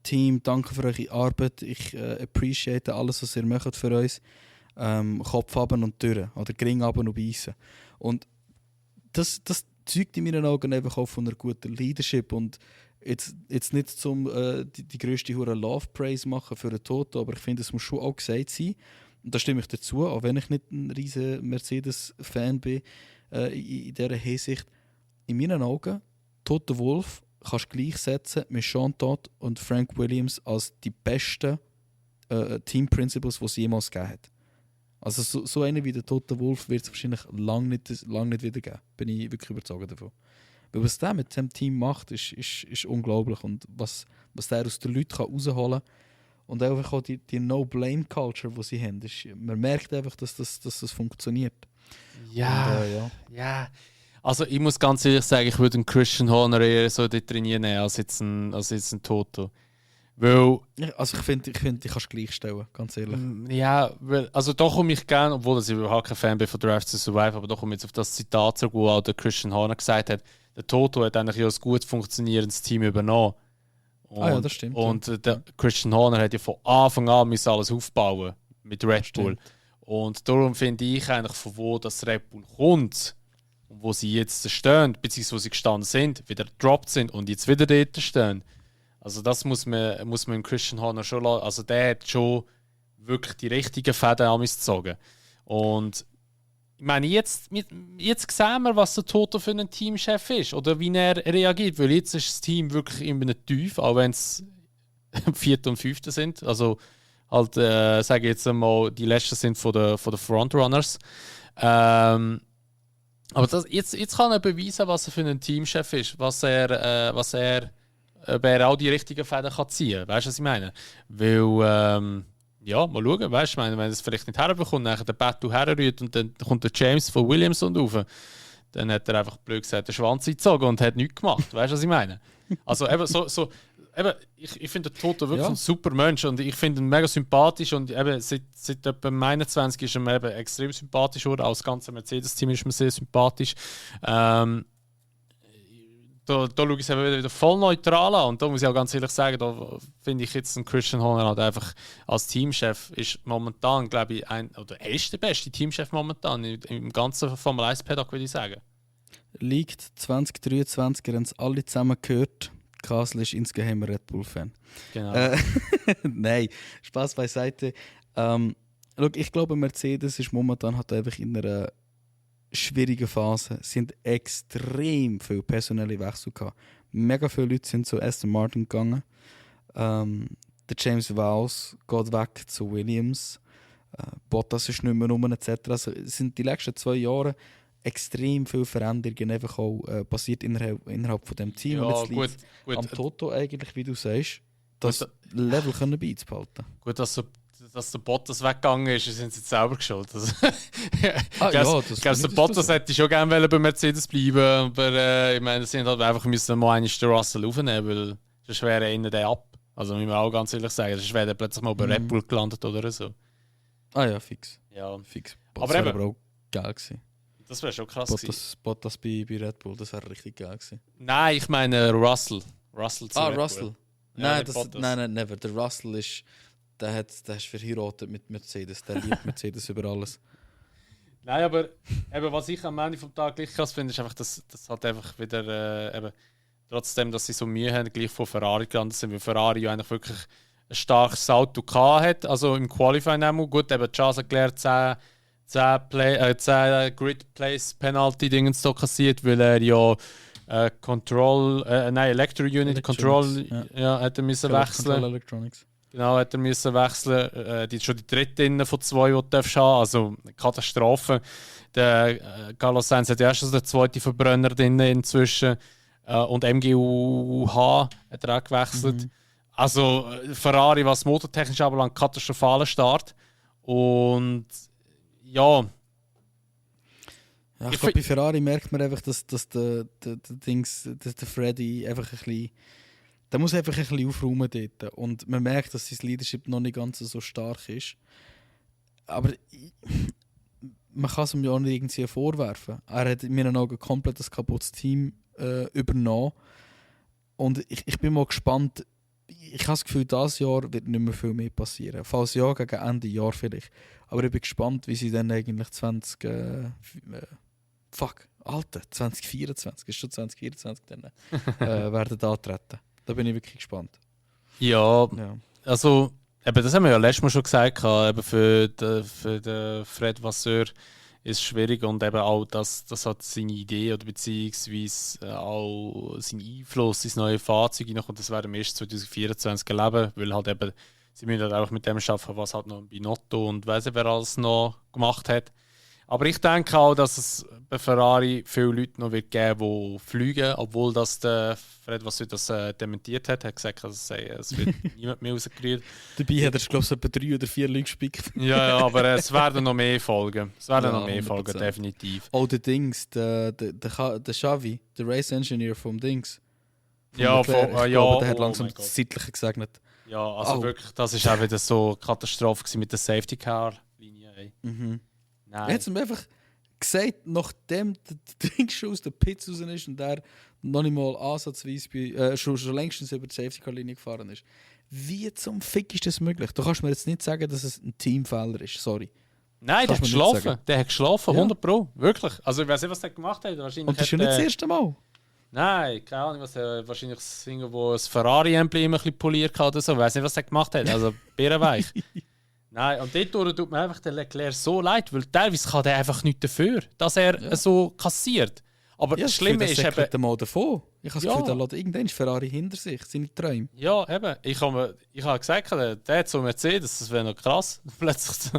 Team, danke für eure Arbeit, ich appreciate alles, was ihr macht für uns. Kopf haben und durch, oder Gring haben und beißen. Und das zeugt in meinen Augen einfach auch von einer guten Leadership und jetzt nicht zum die grösste Hure Love Praise machen für den Toto, aber ich finde, es muss schon auch gesagt sein. Und da stimme ich dazu, auch wenn ich nicht ein riesen Mercedes-Fan bin, in dieser Hinsicht. In meinen Augen, Toto Wolff kannst du gleichsetzen mit Sean Todd und Frank Williams als die besten Team Principles, die es jemals gegeben hat. Also so einer wie der Toto Wolff wird es wahrscheinlich lang nicht wieder geben. Bin ich wirklich überzeugt davon. Weil was der mit dem Team macht, ist unglaublich. Und was der aus den Leuten rausholen kann. Und einfach auch die No-Blame-Culture, die sie haben. Man merkt einfach, dass das funktioniert. Ja, Und, ja. Also ich muss ganz ehrlich sagen, ich würde einen Christian Horner eher so dort trainieren als jetzt ein Toto. Weil, also ich finde, ich kannst es gleichstellen, ganz ehrlich. ja, also da komme ich gerne, obwohl ich überhaupt kein Fan bin von Drive to Survive, aber da komme ich jetzt auf das Zitat zurück, wo auch der Christian Horner gesagt hat, der Toto hat eigentlich ja ein gut funktionierendes Team übernommen. Und, ja, das stimmt. Und der Christian Horner hat ja von Anfang an müssen alles aufbauen mit Red Bull. Und darum finde ich eigentlich, von wo das Red Bull kommt und wo sie jetzt stehen, beziehungsweise wo sie gestanden sind, wieder gedroppt sind und jetzt wieder dort stehen. Also das muss man im Christian Horner schon lassen. Also der hat schon wirklich die richtigen Fäden an mich gezogen. Und ich meine, jetzt sehen wir, was der Toto für ein Teamchef ist oder wie er reagiert. Weil jetzt ist das Team wirklich in einem Tief, auch wenn es 4. und 5. sind. Also halt, sage ich jetzt einmal, die letzten sind von der Frontrunners. Aber jetzt kann er beweisen, was er für ein Teamchef ist, ob er auch die richtigen Fäden kann ziehen kann. Weißt du, was ich meine? Weil, ja, mal schauen, weißt du, wenn er es vielleicht nicht herbekommt, nachher der Battle herrührt und dann kommt der James von Williams und rauf, dann hat er einfach blöd gesagt den Schwanz gezogen und hat nichts gemacht. Weißt du, was ich meine? Also eben ich finde den Toto wirklich ein super Mensch und ich finde ihn mega sympathisch und eben seit etwa 21 ist er mir eben extrem sympathisch geworden. Auch das ganze Mercedes-Team ist mir sehr sympathisch. Da schaue ich es wieder voll neutral an und da muss ich auch ganz ehrlich sagen, da finde ich jetzt einen Christian Horner halt einfach als Teamchef ist momentan, glaube ich, er ist der beste Teamchef momentan im ganzen Formel 1 Paddock, würde ich sagen. Liegt 2023, haben es alle zusammen gehört. Kasel ist insgeheim ein Red Bull-Fan. Genau. Nein, Spaß beiseite. Ich glaube, Mercedes ist momentan halt einfach in einer schwierigen Phase. Es sind extrem viele personelle Wechsel gehabt. Mega viele Leute sind zu Aston Martin gegangen. Der James Vowles geht weg zu Williams. Bottas ist nicht mehr rum, etc. Also es sind die letzten 2 Jahre extrem viele Veränderungen einfach auch passiert innerhalb von dem Team. Ja, und jetzt gut. liegt am Toto eigentlich, wie du sagst, das Level können beizubehalten. Gut, dass der Bottas weggegangen ist, sind sie jetzt selber geschuld. Also, ich glaube, der Bottas hätte schon gerne bei Mercedes bleiben, aber ich meine, sie haben halt einfach mal einen den Russell aufnehmen, weil sonst wäre ihnen der ab. Also muss man auch ganz ehrlich sagen, sonst wäre der plötzlich mal bei Red Bull gelandet oder so. Ah ja, fix. Ja. Fix. Aber das wäre aber auch geil gewesen. Das wäre schon krass Bottas bei Red Bull, das wäre richtig geil gewesen. Nein, ich meine Russell. Russell zu Red Russell. Bull. Ja, Nein, never. Der Russell ist verheiratet mit Mercedes. Der liebt Mercedes über alles. Nein, aber eben, was ich am Ende vom Tag gleich krass finde, ist einfach, dass halt einfach wieder eben, trotzdem, dass sie so Mühe haben, gleich von Ferrari gelandet sind, weil Ferrari ja eigentlich wirklich ein starkes Auto hat, also im Qualifying auch gut, eben Charles Leclerc 10 Grid Place Penalty Dingens so kassiert, weil er ja Electro Unit Control hätte müssen wechseln. Electronics. Genau, hat er müssen wechseln. Die ist schon die dritte von 2, die du darfst haben. Also Katastrophe. Der Carlos Sainz hat erst den zweiten Verbrenner drin inzwischen. Und MGUH hat er auch gewechselt. Also Ferrari, was motortechnisch anbelangt, katastrophaler Start. Und ja. Ja, ich glaube, bei Ferrari merkt man einfach, dass der Freddy einfach ein bisschen... Der muss einfach ein bisschen aufräumen dort. Und man merkt, dass sein Leadership noch nicht ganz so stark ist. Aber man kann es ihm ja auch nicht irgendwie vorwerfen. Er hat in meinen Augen komplett ein kaputtes Team übernommen. Und ich bin mal gespannt. Ich habe das Gefühl, dieses Jahr wird nicht mehr viel mehr passieren. Falls ja, gegen Ende Jahr vielleicht. Aber ich bin gespannt, wie sie dann eigentlich 2024, ist schon 2024 dann, werden antreten. Da bin ich wirklich gespannt. Ja. Also, eben, das haben wir ja letztes Mal schon gesagt, eben für den Fred Vasseur ist es schwierig und eben auch, das hat seine Idee oder beziehungsweise auch sein Einfluss, sein neue Fahrzeug und das werden wir erst 2024 erleben, weil halt eben, sie müssen halt auch mit dem arbeiten, was halt noch Binotto und weiss nicht, wer alles noch gemacht hat. Aber ich denke auch, dass es bei Ferrari viele Leute noch wird geben, die fliegen, obwohl das der Fred, was das dementiert hat, hat gesagt, es wird niemand mehr rausgerührt. Dabei hat er, glaube ich, etwa 3 oder 4 Leute gespickt. Ja, aber es werden noch mehr folgen. Es werden noch mehr 100%. Folgen, definitiv. Oh, der Dings, der Xavi, der Race Engineer vom Dings. Ja, der hat langsam das Zeitliche gesegnet. Ja, also wirklich, das ist auch wieder so eine Katastrophe mit der Safety Car Linie. Mhm. Er hat es mir einfach gesagt, nachdem der Ding schon aus den Pits raus ist und der noch nicht mal ansatzweise schon längstens über die Safety-Car-Linie gefahren ist. Wie zum Fick ist das möglich? Du kannst mir jetzt nicht sagen, dass es ein Teamfehler ist, sorry. Nein, der hat geschlafen. Der hat geschlafen, 100 Pro. Wirklich. Also ich weiß nicht, was der gemacht hat. Wahrscheinlich und das ist ja nicht das erste Mal. Nein, keine Ahnung, was er wahrscheinlich irgendwo ein Ferrari-Emblem ein bisschen poliert hat oder so. Ich weiß nicht, was der gemacht hat. Also bärenweich. Nein, und dort tut mir einfach der Leclerc so leid, weil teilweise kann der einfach nichts dafür, dass er so kassiert. Aber das Schlimme ist eben... mal davon. Ich habe das Gefühl, der lässt irgendwann Ferrari hinter sich, seine Träume. Ja, eben. Ich habe gesagt, der hat so Mercedes, das wäre noch krass. Plötzlich,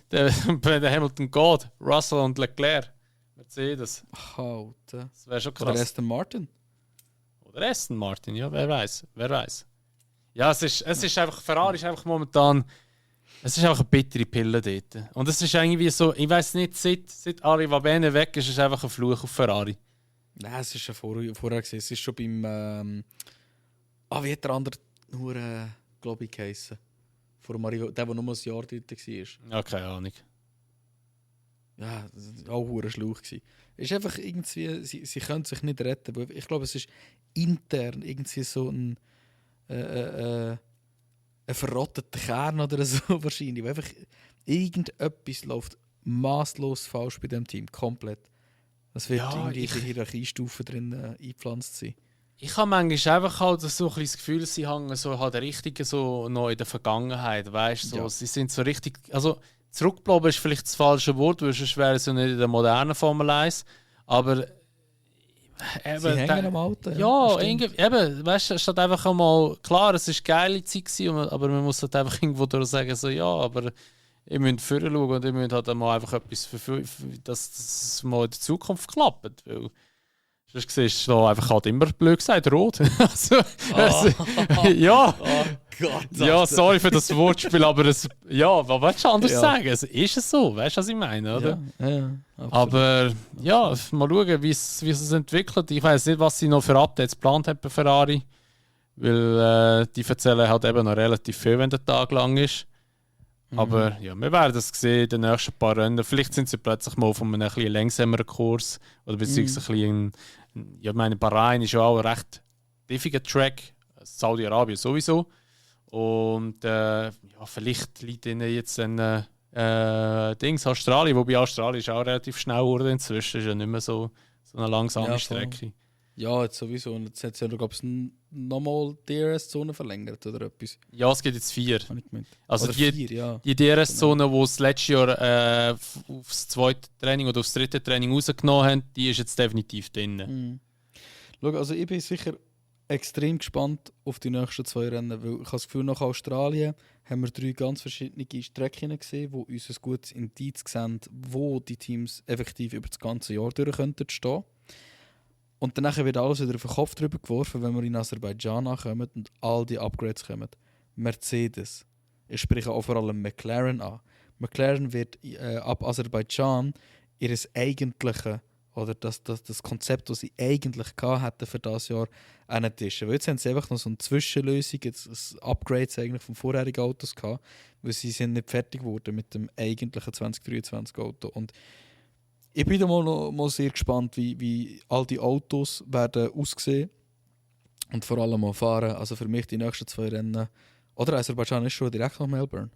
wenn der Hamilton geht, Russell und Leclerc, Mercedes. Alter. Das wäre schon krass. Oder Aston Martin. Oder Aston Martin, ja, wer weiß. Ja, es ist einfach, Ferrari ist einfach momentan... Es ist einfach eine bittere Pille dort. Und es ist irgendwie so, ich weiß nicht, seit Ari Vabene weg ist, es einfach ein Fluch auf Ferrari. Nein, es ist ja vorher gewesen. Es ist schon beim. Wie hat der andere nur, glaube ich, geheissen? Vor Mario, der nur ein Jahr dort war. Ja, keine Ahnung. Ja, das war auch ein Schlauch. Es ist einfach irgendwie, sie können sich nicht retten. Ich glaube, es ist intern irgendwie so ein verrotteter Kern oder so wahrscheinlich. Weil einfach irgendetwas läuft maßlos falsch bei diesem Team. Komplett. Es wird irgendwie in der Hierarchiestufe drin eingepflanzt sein. Ich habe manchmal einfach halt so ein das Gefühl, sie hängen so halt richtig so noch in der Vergangenheit. Weißt so, sie sind so richtig. Also zurückbleiben ist vielleicht das falsche Wort, weil sonst wäre es ja nicht in der modernen Formel 1. Aber eben, sie hängen am Alten. Ja, eben, weißt du, statt einfach einmal, klar, es war eine geile Zeit gewesen, aber man muss halt einfach irgendwo durch sagen, so, ja, aber ihr müsst vorher schauen und ihr müsst halt mal einfach etwas dass es mal in der Zukunft klappt. Weil sonst siehst du einfach halt immer blöd gesagt, rot. Ja. Oh Gott. Ja, sorry für das Wortspiel, aber was willst du anders sagen? Also, ist es so, weißt du, was ich meine, oder? Ja, aber ja, mal schauen, wie es sich entwickelt. Ich weiß nicht, was sie noch für Updates geplant haben bei Ferrari, weil die erzählen halt eben noch relativ viel, wenn der Tag lang ist. Aber ja, wir werden das sehen in den nächsten paar Rennen. Vielleicht sind sie plötzlich mal von einem etwas langsameren Kurs oder beziehungsweise ich meine, Bahrain ist ja auch ein recht diffiger Track, Saudi-Arabien sowieso. Und vielleicht liegt ihnen jetzt ein Australien, wobei Australien ist auch relativ schnell geworden inzwischen, ist ja nicht mehr so eine langsame Strecke. Ja, jetzt sowieso. Und jetzt hat es ja, glaube ich, nochmal die DRS-Zone verlängert oder etwas. Ja, es gibt jetzt 4. Also die DRS-Zone, die das letztes Jahr aufs zweite Training oder aufs dritte Training rausgenommen haben, die ist jetzt definitiv drin. Schau, also ich bin sicher extrem gespannt auf die nächsten 2 Rennen, weil ich habe das Gefühl, nach Australien haben wir 3 ganz verschiedene Strecken gesehen, die uns ein gutes Indiz sehen, wo die Teams effektiv über das ganze Jahr durch könnten stehen. Und danach wird alles wieder auf den Kopf drüber geworfen, wenn wir in Aserbaidschan ankommen und all die Upgrades kommen. Mercedes, ich spreche auch vor allem McLaren an. McLaren wird ab Aserbaidschan ihr eigentliches oder das Konzept, das sie eigentlich hatten für das Jahr, auch nicht ist. Weil jetzt haben sie einfach noch so eine Zwischenlösung, jetzt ein Upgrade eigentlich vom vorherigen Autos gehabt, weil sie sind nicht fertig geworden mit dem eigentlichen 2023 Auto. Und ich bin da mal sehr gespannt, wie all die Autos werden aussehen und vor allem mal fahren. Also für mich die nächsten 2 Rennen. Oder Aserbaidschan ist schon direkt nach Melbourne.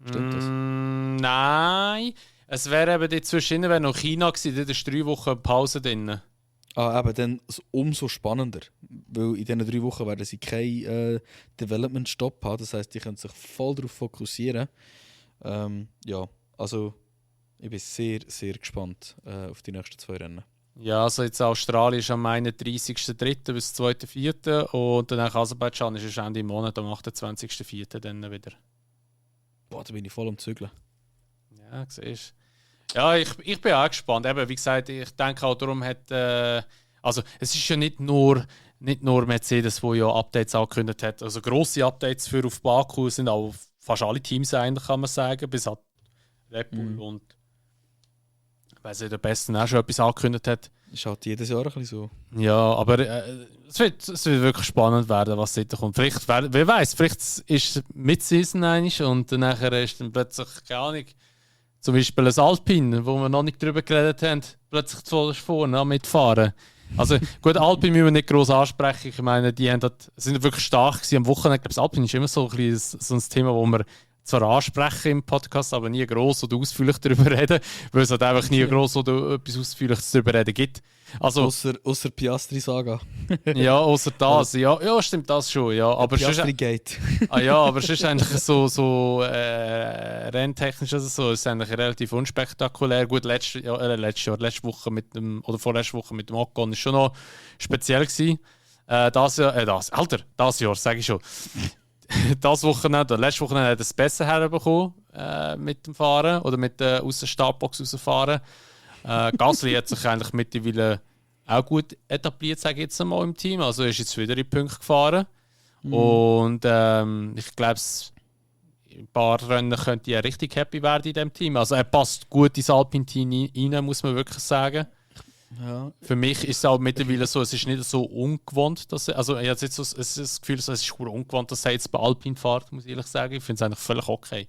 Stimmt das? Nein. Es wäre eben dort zwischen ihnen noch China gewesen, dort ist 3 Wochen Pause drin. Eben, dann umso spannender. Weil in diesen 3 Wochen werden sie keinen Development-Stopp haben. Das heisst, die können sich voll darauf fokussieren. Ja, also ich bin sehr, sehr gespannt auf die nächsten 2 Rennen. Ja, also jetzt Australien ist am 31.03. bis 2.04. und dann Aserbaidschan ist Ende im Monat am 28.04. dann wieder. Boah, da bin ich voll am Zügeln. Ja, siehst du. Ja, ich bin auch gespannt. Eben, wie gesagt, ich denke auch, darum hat. Also, es ist ja nicht nur Mercedes, wo ja Updates angekündigt hat. Also, grosse Updates für auf Baku sind auch fast alle Teams eigentlich, kann man sagen. Bis halt Red Bull und. Ich weiß nicht, der Besten auch schon etwas angekündigt hat. Ist halt jedes Jahr ein bisschen so. Ja, aber es wird wirklich spannend werden, was da kommt. Vielleicht, wer weiß, vielleicht ist es Mid-Season einig und nachher ist dann plötzlich, keine Ahnung, zum Beispiel ein Alpine, wo wir noch nicht drüber geredet haben, plötzlich zu vorne mitfahren. Also gut, Alpine müssen wir nicht gross ansprechen. Ich meine, die sind wirklich stark gewesen am Wochenende. Ich glaube, Alpine ist immer so ein Thema, wo wir zwar ansprechen im Podcast, aber nie gross oder ausführlich darüber reden, weil es halt einfach nie gross oder etwas Ausführliches darüber reden gibt. Also, Ausser Piastri-Saga. ja, außer das. Ja, stimmt das schon. Ja, aber Piastri-Gate. aber es ist eigentlich so renntechnisch oder so, es ist eigentlich relativ unspektakulär. Gut, letzte Woche mit dem, oder vorletzte Woche mit dem Ocon ist schon noch speziell gewesen. Das Jahr, sage ich schon. Das Wochenende, letztes Wochenende hat er es besser herbekommen mit dem Fahren oder mit aus der Startbox rausfahren. Gasly hat sich eigentlich mittlerweile auch gut etabliert, sage ich jetzt einmal, im Team. Also er ist jetzt wieder in die Punkte gefahren. Und ich glaube, in ein paar Rennen könnte er richtig happy werden in diesem Team. Also er passt gut ins Alpine-Team rein, muss man wirklich sagen. Ja. Für mich ist es auch mittlerweile so, es ist nicht so ungewohnt, dass er, also ich habe jetzt so, es ist das Gefühl, es ist ungewohnt, dass er jetzt bei Alpine fährt, muss ich ehrlich sagen. Ich finde es eigentlich völlig okay.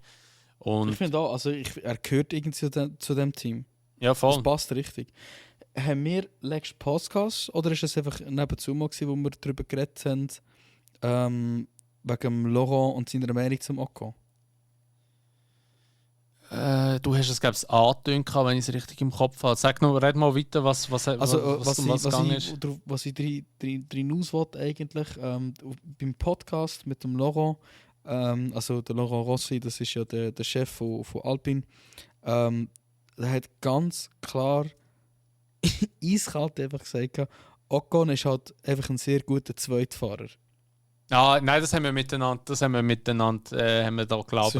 Und Ich finde auch, also er gehört irgendwie zu dem Team. ja, voll. Das passt richtig. Haben wir letzten Podcast oder ist es einfach nebenzu mal gewesen, wo wir darüber geredet haben, wegen Laurent und seiner Meinung zum Ocon? Du hast es, glaube ich, angetönt, wenn ich es richtig im Kopf habe. Red mal weiter, was gegangen ist. Was ich drin aus will, eigentlich, beim Podcast mit dem Laurent, also der Laurent Rossi, das ist ja der Chef von Alpine, der hat ganz klar eiskalt einfach gesagt, Ocon ist halt einfach ein sehr guter Zweitfahrer. Nein, das haben wir miteinander haben wir da geglaubt.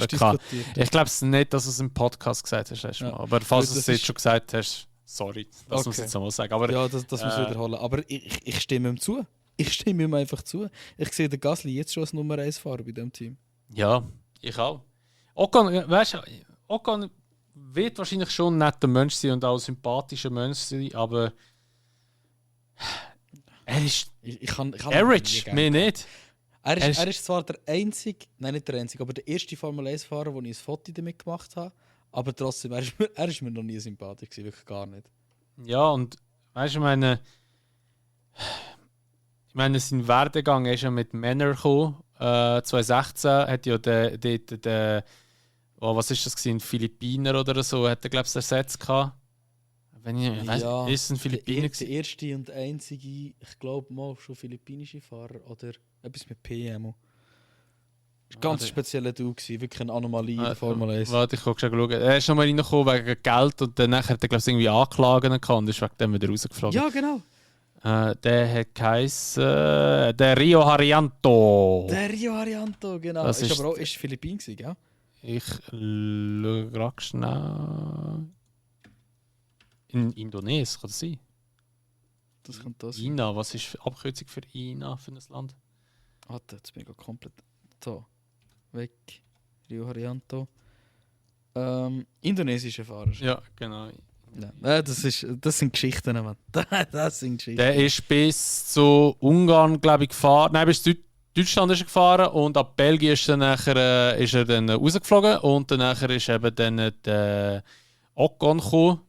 Ich glaube es nicht, dass du es im Podcast gesagt hast. Ja. Aber falls du es jetzt schon gesagt hast, sorry, das muss ich jetzt mal sagen. Aber, ja, das muss ich wiederholen. Aber ich stimme ihm zu. Ich stimme ihm einfach zu. Ich sehe den Gasly jetzt schon als Nummer 1 Fahrer bei diesem Team. Ja, ich auch. Ocon wird wahrscheinlich schon ein netter Mensch sein und auch ein sympathischer Mensch sein, aber er ist average, mehr nicht. Er ist zwar der einzige, nein nicht der einzige, aber der erste Formel 1-Fahrer, wo ich ein Foto damit gemacht habe, aber trotzdem, er ist mir noch nie sympathisch gewesen, wirklich gar nicht. Ja, und weißt du, ich meine, sein Werdegang ist ja mit Männern gekommen. 2016 hat ja der was ist das gewesen, ein Philippiner oder so, hat er glaube ich ersetzt gehabt. Wenn ich weiss, ist es ein Philippiner der erste und einzige, ich glaube mal schon philippinische Fahrer oder etwas mit PMO. Das war ganz spezieller Dude, wirklich eine Anomalie in der Formel 1. Warte, ich kann schon schauen. Er ist noch mal reingekommen wegen Geld und dann hat er glaube ich irgendwie Anklagen gehabt und ist wegen dem wieder rausgeflogen. Ja, genau. Der hat geheißen der Rio Haryanto. Der Rio Haryanto, genau. Das ist aber auch Philippin gewesen, gell? Ich schaue gerade schnell. In Indonesien, kann das sein? Das könnte das sein. INA, was ist die Abkürzung für INA für ein Land? Warte, jetzt bin ich komplett so. Weg. Rio Haryanto. Indonesischer Fahrer. Ja, genau. Ja, das sind Geschichten, Mann. Das sind Geschichten. Der ist bis zu Ungarn, glaube ich, gefahren. Nein, bis zu Deutschland ist er gefahren und ab Belgien ist er dann rausgeflogen und dann ist eben dann der Ocon gekommen.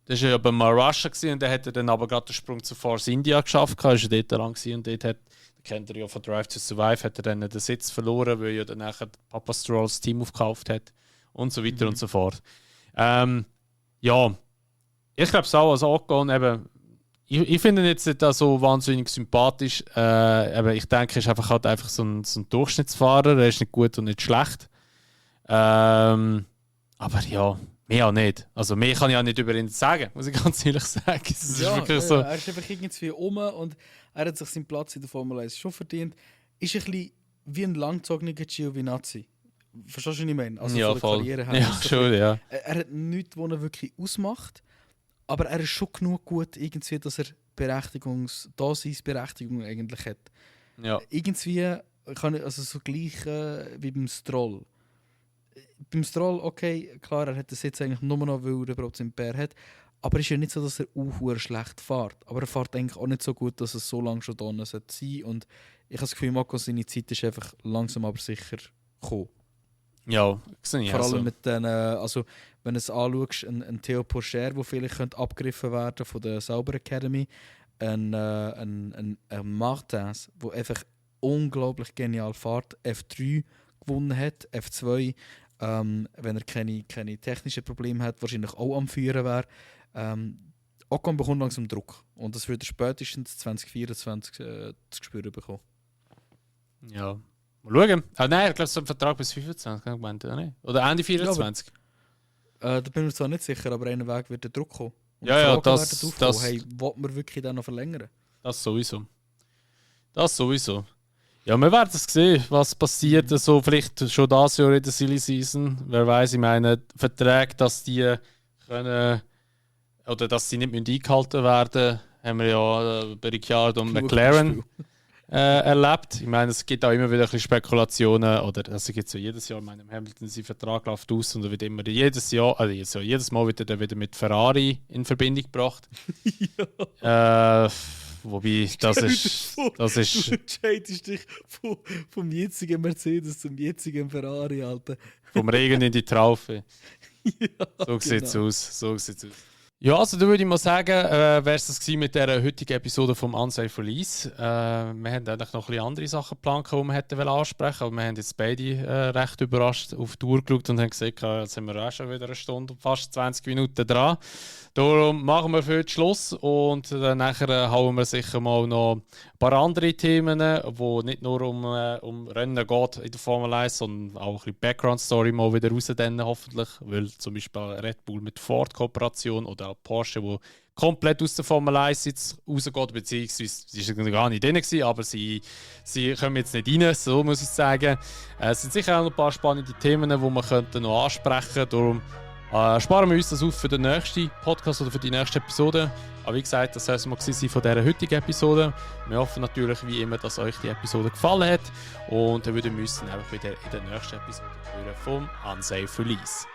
Das war ja bei Maharashtra und der hat dann aber gerade den Sprung zu Force India geschafft. Er war ja dort lang und dort kennt er ja von Drive to Survive, hat er dann den Sitz verloren, weil er dann nachher Papa Stroll das Team aufgekauft hat und so weiter und so fort. Ja, ich glaube es auch, also Ocon eben, ich finde ihn jetzt nicht so wahnsinnig sympathisch. Ich denke, er ist einfach so ein Durchschnittsfahrer, er ist nicht gut und nicht schlecht. Aber ja, mehr auch nicht. Also mehr kann ich auch nicht über ihn sagen, muss ich ganz ehrlich sagen. Es ist wirklich so. Er ist einfach irgendwie und er hat sich seinen Platz in der Formel 1 schon verdient. Ist ein bisschen wie ein langgezogener Giovinazzi. Verstehst du, was ich meine? Also ja, von der voll. Karriere her. Ja, schon, ja. Er hat nichts, was er wirklich ausmacht, aber er ist schon genug gut, irgendwie, dass er Daseinsberechtigung eigentlich hat. Ja. Irgendwie kann ich, also so gleich wie beim Stroll. Beim Stroll, okay, klar, er hat das jetzt eigentlich nur noch, weil er überhaupt seinen Bär hat. Aber es ist ja nicht so, dass er auch schlecht fährt. Aber er fährt eigentlich auch nicht so gut, dass es so lange schon da sein sollte. Und ich habe das Gefühl, Mako, seine Zeit ist einfach langsam aber sicher gekommen. Ja, sehe ich vor allem so. mit den, also wenn du es anschaust, ein Theo Pourchaire, der vielleicht abgegriffen werden von der Sauber Academy, ein Martins, der einfach unglaublich genial fährt, F3 gewonnen hat, F2, wenn er keine technischen Probleme hat, wahrscheinlich auch am Führen wäre. Ocon bekommt langsam Druck und das wird er spätestens 2024 zu spüren bekommen. Ja. Mal schauen. Nein, ich glaube, es ist ein Vertrag bis 25, gemeint, oder nicht? Oder Ende 24? Da bin ich mir zwar nicht sicher, aber einen Weg wird der Druck kommen. Und ja, die Fragen werden aufkommen, hey, will man wirklich dann noch verlängern? Das sowieso. Ja, wir werden es sehen, was passiert. So vielleicht schon das Jahr in der Silly Season. Wer weiß, ich meine, Verträge, dass die können oder dass sie nicht eingehalten werden, haben wir ja bei Ricciardo und McLaren erlebt. Ich meine, es gibt auch immer wieder ein bisschen Spekulationen, oder das gibt es ja jedes Jahr. Ich meine, Hamilton, sein Vertrag läuft aus und er wird immer jedes Mal wird er dann wieder mit Ferrari in Verbindung gebracht. Wobei, das ist. Du entscheidest dich vom jetzigen Mercedes zum jetzigen Ferrari, Alter. Vom Regen in die Traufe. Ja, so sieht es aus. Ja, also da würde ich mal sagen, wäre es das gewesen mit dieser heutigen Episode vom Unsafe Release. Wir haben eigentlich noch ein bisschen andere Sachen geplant, die wir hätten ansprechen wollen, aber wir haben jetzt beide recht überrascht auf die Uhr geschaut und haben gesagt, jetzt sind wir auch schon wieder eine Stunde und fast 20 Minuten dran. Darum machen wir für heute Schluss und nachher hauen wir sicher mal noch ein paar andere Themen, die nicht nur um Rennen geht in der Formel 1, sondern auch ein bisschen Background-Story mal wieder raus, dann hoffentlich, weil zum Beispiel Red Bull mit Ford-Kooperation oder auch Porsche, wo komplett aus der Formel 1 jetzt rausgeht, beziehungsweise sie ist gar nicht drin gewesen, aber sie kommen jetzt nicht rein, so muss ich sagen. Es sind sicher auch noch ein paar spannende Themen, die wir noch ansprechen könnten. Darum sparen wir uns das auf für den nächsten Podcast oder für die nächste Episode. Aber wie gesagt, das soll es mal sein von dieser heutigen Episode. Wir hoffen natürlich wie immer, dass euch die Episode gefallen hat. Und dann würden wir uns dann einfach wieder in der nächsten Episode hören vom Unsafe Release.